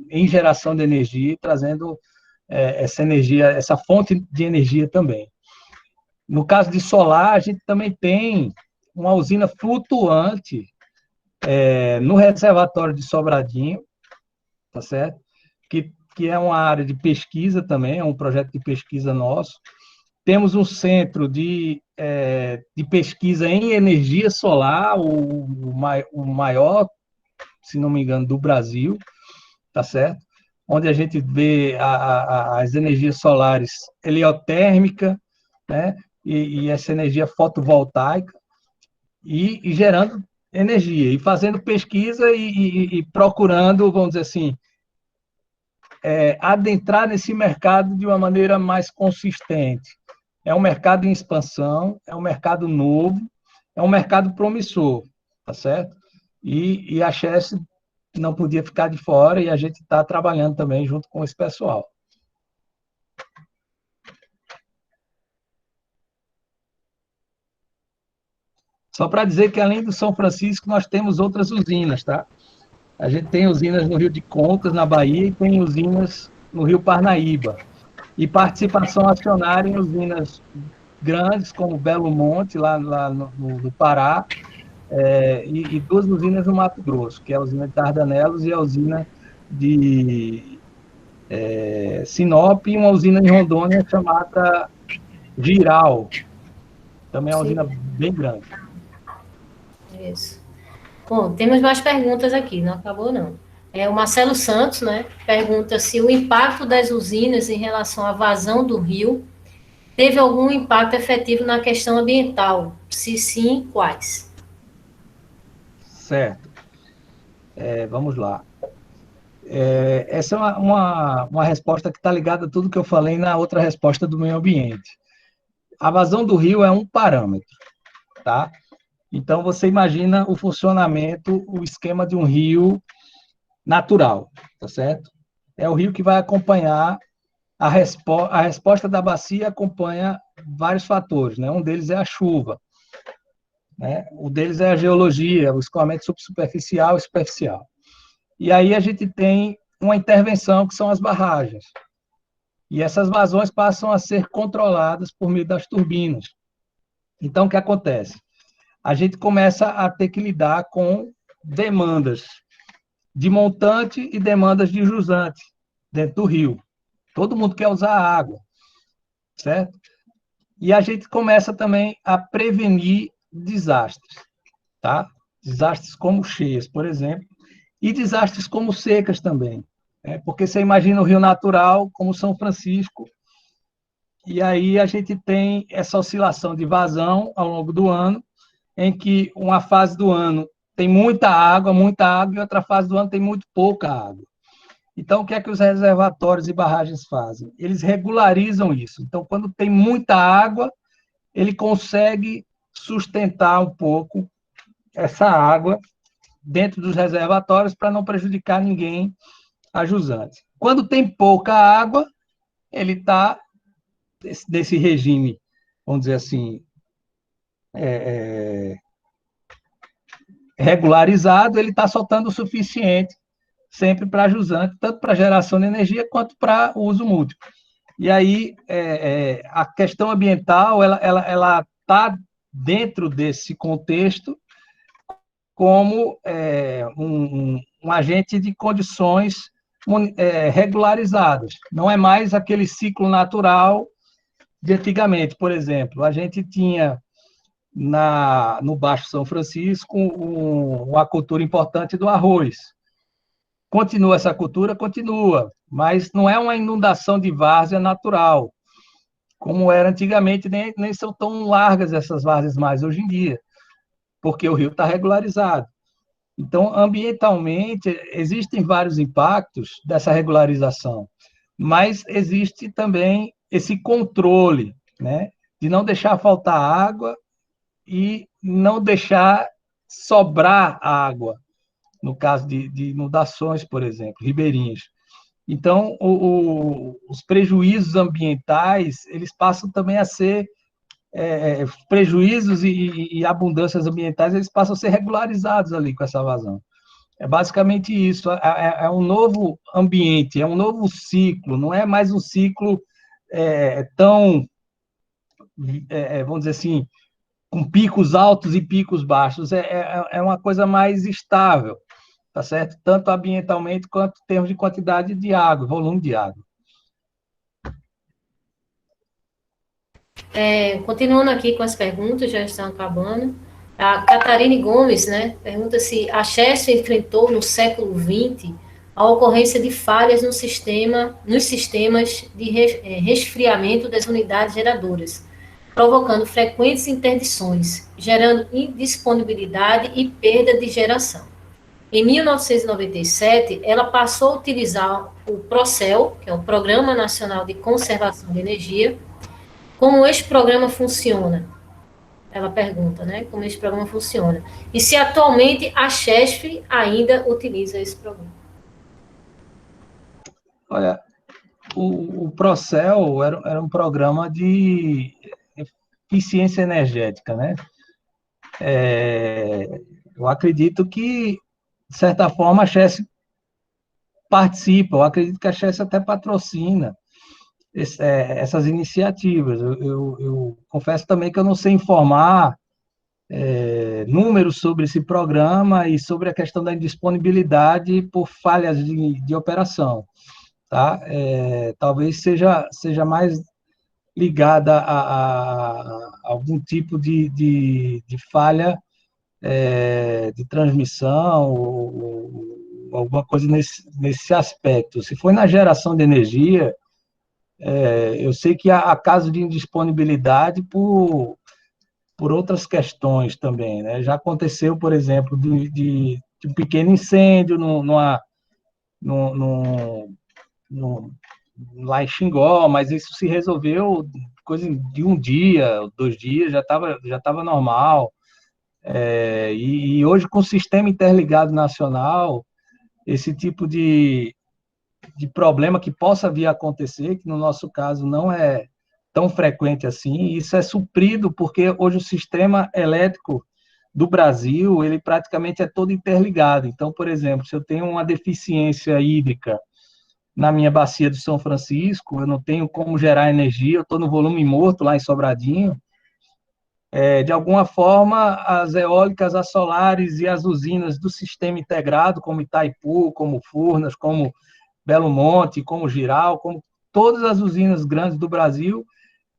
em geração de energia, trazendo essa energia, essa fonte de energia também. No caso de solar, a gente também tem uma usina flutuante no reservatório de Sobradinho, tá certo? Que é uma área de pesquisa também, é um projeto de pesquisa nosso. Temos um centro de pesquisa em energia solar, o maior, se não me engano, do Brasil, tá certo? Onde a gente vê as energias solares heliotérmica, né? E essa energia fotovoltaica, e gerando energia, e fazendo pesquisa e procurando, vamos dizer assim, adentrar nesse mercado de uma maneira mais consistente. É um mercado em expansão, é um mercado novo, é um mercado promissor, tá certo? E a Chess não podia ficar de fora e a gente está trabalhando também junto com esse pessoal. Só para dizer que, além do São Francisco, nós temos outras usinas, tá? A gente tem usinas no Rio de Contas, na Bahia, e tem usinas no Rio Parnaíba. E participação acionária em usinas grandes, como Belo Monte, lá no Pará, e duas usinas no Mato Grosso, que é a usina de Dardanelos e a usina de Sinop, e uma usina em Rondônia chamada Giral. Também é uma usina bem grande. Isso. Bom, temos mais perguntas aqui, não acabou não. O Marcelo Santos, né, pergunta se o impacto das usinas em relação à vazão do rio teve algum impacto efetivo na questão ambiental. Se sim, quais? Certo. Vamos lá. Essa é uma resposta que está ligada a tudo que eu falei na outra resposta do meio ambiente. A vazão do rio é um parâmetro, tá? Então, você imagina o funcionamento, o esquema de um rio natural, tá certo? É o rio que vai acompanhar a resposta da bacia acompanha vários fatores, né? Um deles é a chuva, né? O deles é a geologia, o escoamento subsuperficial e superficial. E aí a gente tem uma intervenção que são as barragens. E essas vazões passam a ser controladas por meio das turbinas. Então, o que acontece? A gente começa a ter que lidar com demandas de montante e demandas de jusante dentro do rio. Todo mundo quer usar a água, certo? E a gente começa também a prevenir desastres, tá? Desastres como cheias, por exemplo, e desastres como secas também, né? Porque você imagina o rio natural como São Francisco, e aí a gente tem essa oscilação de vazão ao longo do ano, em que uma fase do ano tem muita água, e outra fase do ano tem muito pouca água. Então, o que é que os reservatórios e barragens fazem? Eles regularizam isso. Então, quando tem muita água, ele consegue sustentar um pouco essa água dentro dos reservatórios para não prejudicar ninguém a jusante. Quando tem pouca água, ele está desse regime, vamos dizer assim, regularizado, ele está soltando o suficiente sempre para jusante, tanto para geração de energia quanto para uso múltiplo. E aí, a questão ambiental, ela está dentro desse contexto como um agente de condições regularizadas. Não é mais aquele ciclo natural de antigamente. Por exemplo, a gente tinha no Baixo São Francisco uma cultura importante do arroz. Continua essa cultura? Continua, mas não é uma inundação de várzea natural, como era antigamente, nem são tão largas essas várzeas mais hoje em dia, porque o rio está regularizado. Então, ambientalmente, existem vários impactos dessa regularização, mas existe também esse controle, né, de não deixar faltar água e não deixar sobrar água, no caso de inundações, por exemplo, ribeirinhas. Então, os prejuízos ambientais, eles passam também a ser prejuízos e abundâncias ambientais, eles passam a ser regularizados ali com essa vazão. É basicamente isso, é um novo ambiente, é um novo ciclo, não é mais um ciclo tão, vamos dizer assim, com picos altos e picos baixos, é uma coisa mais estável, tá certo? Tanto ambientalmente quanto em termos de quantidade de água, volume de água. Continuando aqui com as perguntas, já estão acabando. A Catarine Gomes, né, pergunta se a Chesf enfrentou no século XX a ocorrência de falhas nos sistemas de resfriamento das unidades geradoras, provocando frequentes interdições, gerando indisponibilidade e perda de geração. Em 1997, ela passou a utilizar o PROCEL, que é o Programa Nacional de Conservação de Energia. Como este programa funciona? Ela pergunta, né? Como este programa funciona. E se atualmente a Chesf ainda utiliza esse programa. Olha, o Procel era um programa de eficiência energética, né? Eu acredito que, de certa forma, a Chesf participa, eu acredito que a Chesf até patrocina essas iniciativas. Eu confesso também que eu não sei informar números sobre esse programa e sobre a questão da indisponibilidade por falhas de operação, tá? Talvez seja mais ligada a algum tipo de falha de transmissão ou alguma coisa nesse aspecto. Se for na geração de energia, eu sei que há casos de indisponibilidade por outras questões também, né? Já aconteceu, por exemplo, de um pequeno incêndio lá em Xingó, mas isso se resolveu coisa de um dia, 2 dias, já estava normal. E hoje, com o Sistema Interligado Nacional, esse tipo de problema que possa vir a acontecer, que no nosso caso não é tão frequente assim, isso é suprido porque hoje o sistema elétrico do Brasil, ele praticamente é todo interligado. Então, por exemplo, se eu tenho uma deficiência hídrica na minha bacia do São Francisco, eu não tenho como gerar energia, eu estou no volume morto lá em Sobradinho, de alguma forma, as eólicas, as solares e as usinas do sistema integrado, como Itaipu, como Furnas, como Belo Monte, como Giral, como todas as usinas grandes do Brasil,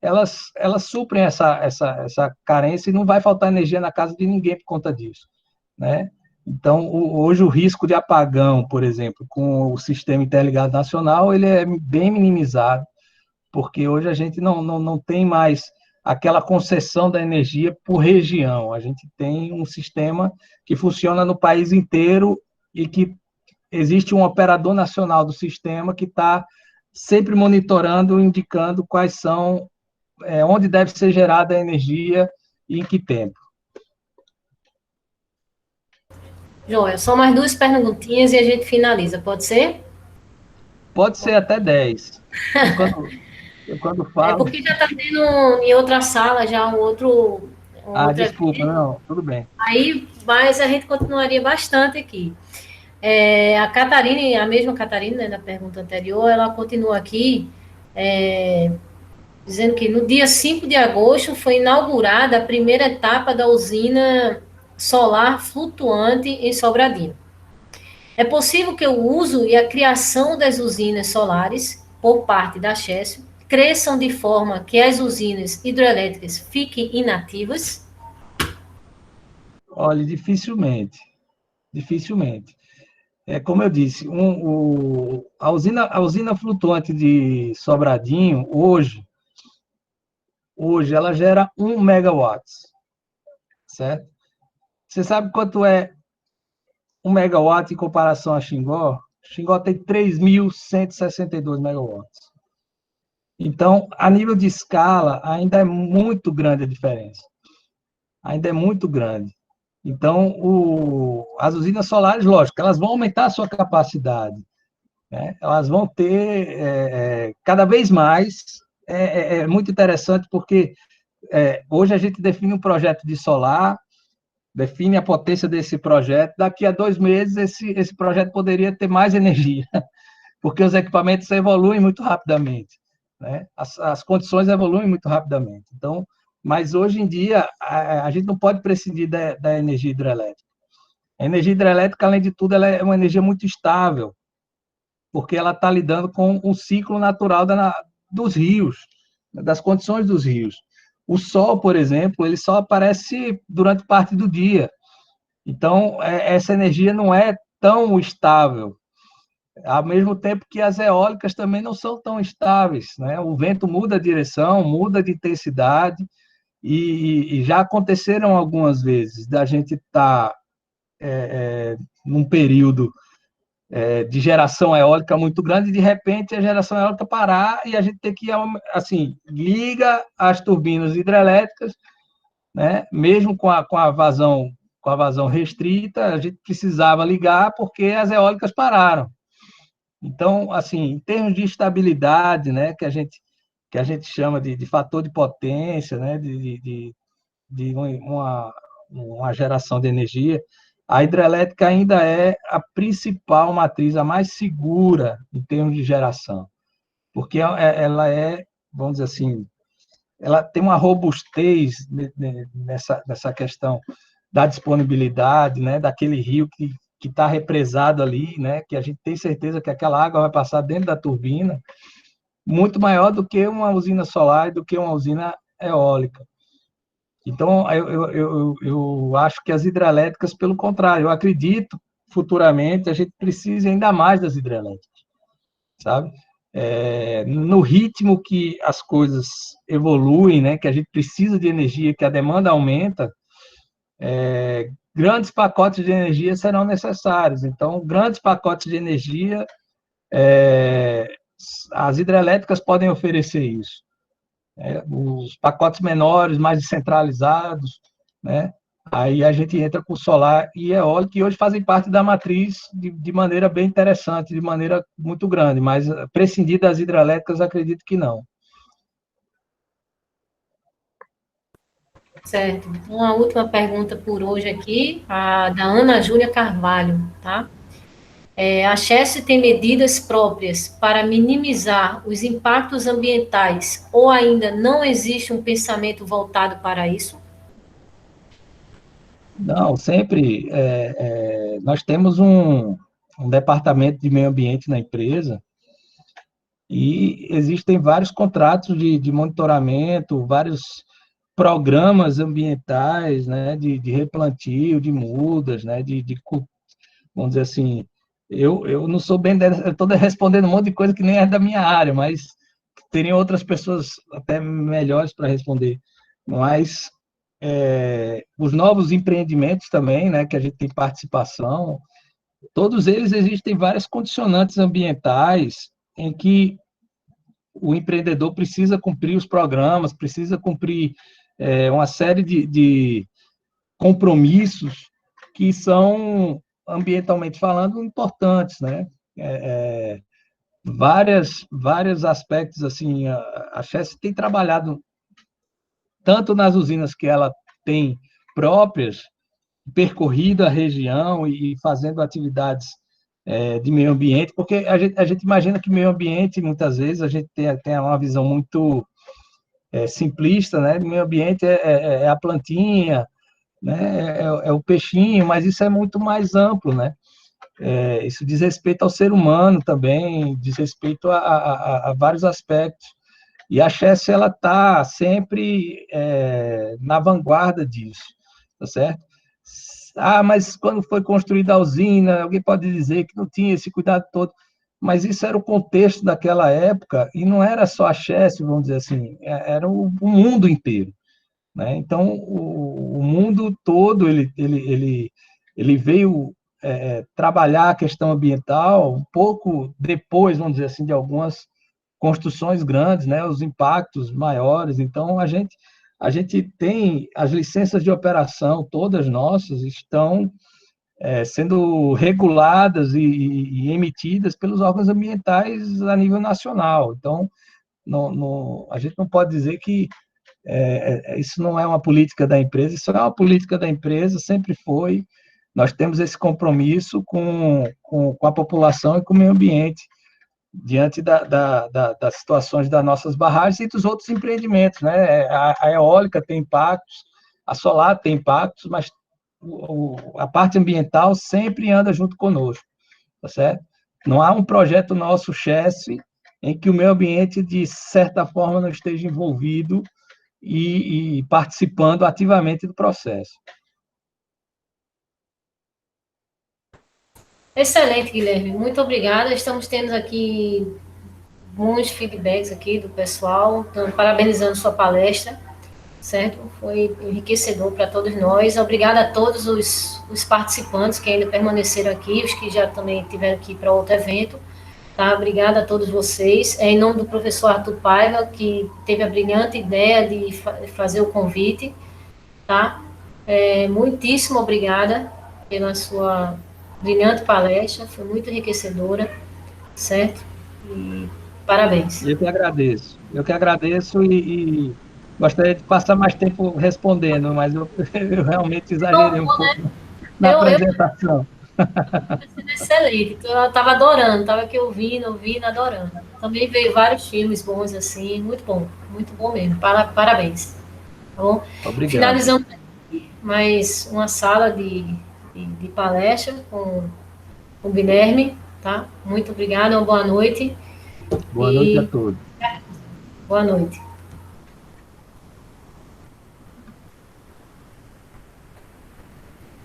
elas suprem essa carência e não vai faltar energia na casa de ninguém por conta disso, né? Então, hoje o risco de apagão, por exemplo, com o Sistema Interligado Nacional, ele é bem minimizado, porque hoje a gente não tem mais aquela concessão da energia por região. A gente tem um sistema que funciona no país inteiro e que existe um operador nacional do sistema que está sempre monitorando, indicando quais são, onde deve ser gerada a energia e em que tempo. Joia, só mais 2 perguntinhas e a gente finaliza, pode ser? Pode ser até 10. Quando falo... Porque já está tendo em outra sala já um outro Desculpa, evento. não, tudo bem. Aí, mas a gente continuaria bastante aqui. A Catarina, a mesma Catarina, né, na pergunta anterior, ela continua aqui, dizendo que no dia 5 de agosto foi inaugurada a primeira etapa da usina solar flutuante em Sobradinho. É possível que o uso e a criação das usinas solares, por parte da Chesf, cresçam de forma que as usinas hidrelétricas fiquem inativas? Olha, dificilmente. Como eu disse, a usina flutuante de Sobradinho, hoje ela gera 1 megawatt, certo? Você sabe quanto é 1 megawatt em comparação a Xingó? Xingó tem 3.162 megawatts. Então, a nível de escala, ainda é muito grande a diferença. Ainda é muito grande. Então, as usinas solares, lógico, elas vão aumentar a sua capacidade, né? Elas vão ter cada vez mais. É muito interessante porque hoje a gente define um projeto de solar, define a potência desse projeto. Daqui a 2 meses, esse projeto poderia ter mais energia, porque os equipamentos evoluem muito rapidamente, né? As condições evoluem muito rapidamente. Então, mas hoje em dia, a gente não pode prescindir da energia hidrelétrica. A energia hidrelétrica, além de tudo, ela é uma energia muito estável, porque ela está lidando com o ciclo natural dos rios, das condições dos rios. O sol, por exemplo, ele só aparece durante parte do dia. Então, essa energia não é tão estável, ao mesmo tempo que as eólicas também não são tão estáveis, né? O vento muda a direção, muda de intensidade, e já aconteceram algumas vezes da gente estar num período de geração eólica muito grande, e de repente a geração eólica parar e a gente ter que, assim, liga as turbinas hidrelétricas, né? Mesmo com a vazão restrita, a gente precisava ligar porque as eólicas pararam. Então, assim, em termos de estabilidade, né, que a gente chama de fator de potência, né, de uma geração de energia, a hidrelétrica ainda é a principal matriz, a mais segura em termos de geração, porque ela vamos dizer assim, ela tem uma robustez nessa questão da disponibilidade, né, daquele rio que está represado ali, né, que a gente tem certeza que aquela água vai passar dentro da turbina, muito maior do que uma usina solar e do que uma usina eólica. Então, eu acho que as hidrelétricas, pelo contrário, eu acredito, futuramente, a gente precise ainda mais das hidrelétricas, sabe? No ritmo que as coisas evoluem, né, que a gente precisa de energia, que a demanda aumenta, grandes pacotes de energia serão necessários. Então, grandes pacotes de energia, as hidrelétricas podem oferecer isso. Os pacotes menores, mais descentralizados, né? Aí a gente entra com solar e eólica, que hoje fazem parte da matriz de maneira bem interessante, de maneira muito grande, mas prescindir das hidrelétricas, acredito que não. Certo. Uma última pergunta por hoje aqui, a da Ana Júlia Carvalho, tá? A Chesse tem medidas próprias para minimizar os impactos ambientais ou ainda não existe um pensamento voltado para isso? Não, sempre nós temos um departamento de meio ambiente na empresa e existem vários contratos de monitoramento, vários programas ambientais, né, de replantio, de mudas, né, vamos dizer assim, eu não sou bem, eu estou respondendo um monte de coisa que nem é da minha área, mas teriam outras pessoas até melhores para responder. Mas os novos empreendimentos também, né, que a gente tem participação, todos eles existem várias condicionantes ambientais em que o empreendedor precisa cumprir os programas, precisa cumprir uma série de compromissos que são, ambientalmente falando, importantes, né? Vários aspectos, assim, a Chess tem trabalhado tanto nas usinas que ela tem próprias, percorrido a região e fazendo atividades de meio ambiente, porque a gente imagina que meio ambiente, muitas vezes, a gente tem uma visão muito simplista, né? Meio ambiente é a plantinha, né? É o peixinho, mas isso é muito mais amplo, né? Isso diz respeito ao ser humano também, diz respeito a vários aspectos. E a Chess, ela está sempre na vanguarda disso, tá certo? Ah, mas quando foi construída a usina, alguém pode dizer que não tinha esse cuidado todo, mas isso era o contexto daquela época, e não era só a Chess, vamos dizer assim, era o mundo inteiro, né? Então, o mundo todo, ele veio trabalhar a questão ambiental um pouco depois, vamos dizer assim, de algumas construções grandes, né, os impactos maiores. Então, a gente tem as licenças de operação, todas nossas, estão sendo reguladas e emitidas pelos órgãos ambientais a nível nacional. Então, a gente não pode dizer que isso não é uma política da empresa, isso é uma política da empresa, sempre foi. Nós temos esse compromisso com a população e com o meio ambiente, diante das situações das nossas barragens e dos outros empreendimentos, né? A eólica tem impactos, a solar tem impactos, mas a parte ambiental sempre anda junto conosco, tá certo? Não há um projeto nosso, Chess, em que o meio ambiente, de certa forma, não esteja envolvido e participando ativamente do processo. Excelente, Guilherme. Muito obrigada. Estamos tendo aqui bons feedbacks aqui do pessoal, então, parabenizando sua palestra, certo? Foi enriquecedor para todos nós. Obrigada a todos os participantes que ainda permaneceram aqui, os que já também tiveram aqui para outro evento. Tá? Obrigada a todos vocês. Em nome do professor Arthur Paiva, que teve a brilhante ideia de fazer o convite. Tá? Muitíssimo obrigada pela sua brilhante palestra, foi muito enriquecedora, certo? E parabéns. Eu que agradeço e gostaria de passar mais tempo respondendo, mas eu realmente exagerei um pouco na apresentação. Excelente, eu estava adorando, estava aqui ouvindo, adorando. Também veio vários filmes bons assim, muito bom mesmo. Parabéns. Tá bom? Obrigado. Finalizando mais uma sala de palestra com o Guilherme, tá? Muito obrigada, uma boa noite. Boa noite a todos. Boa noite.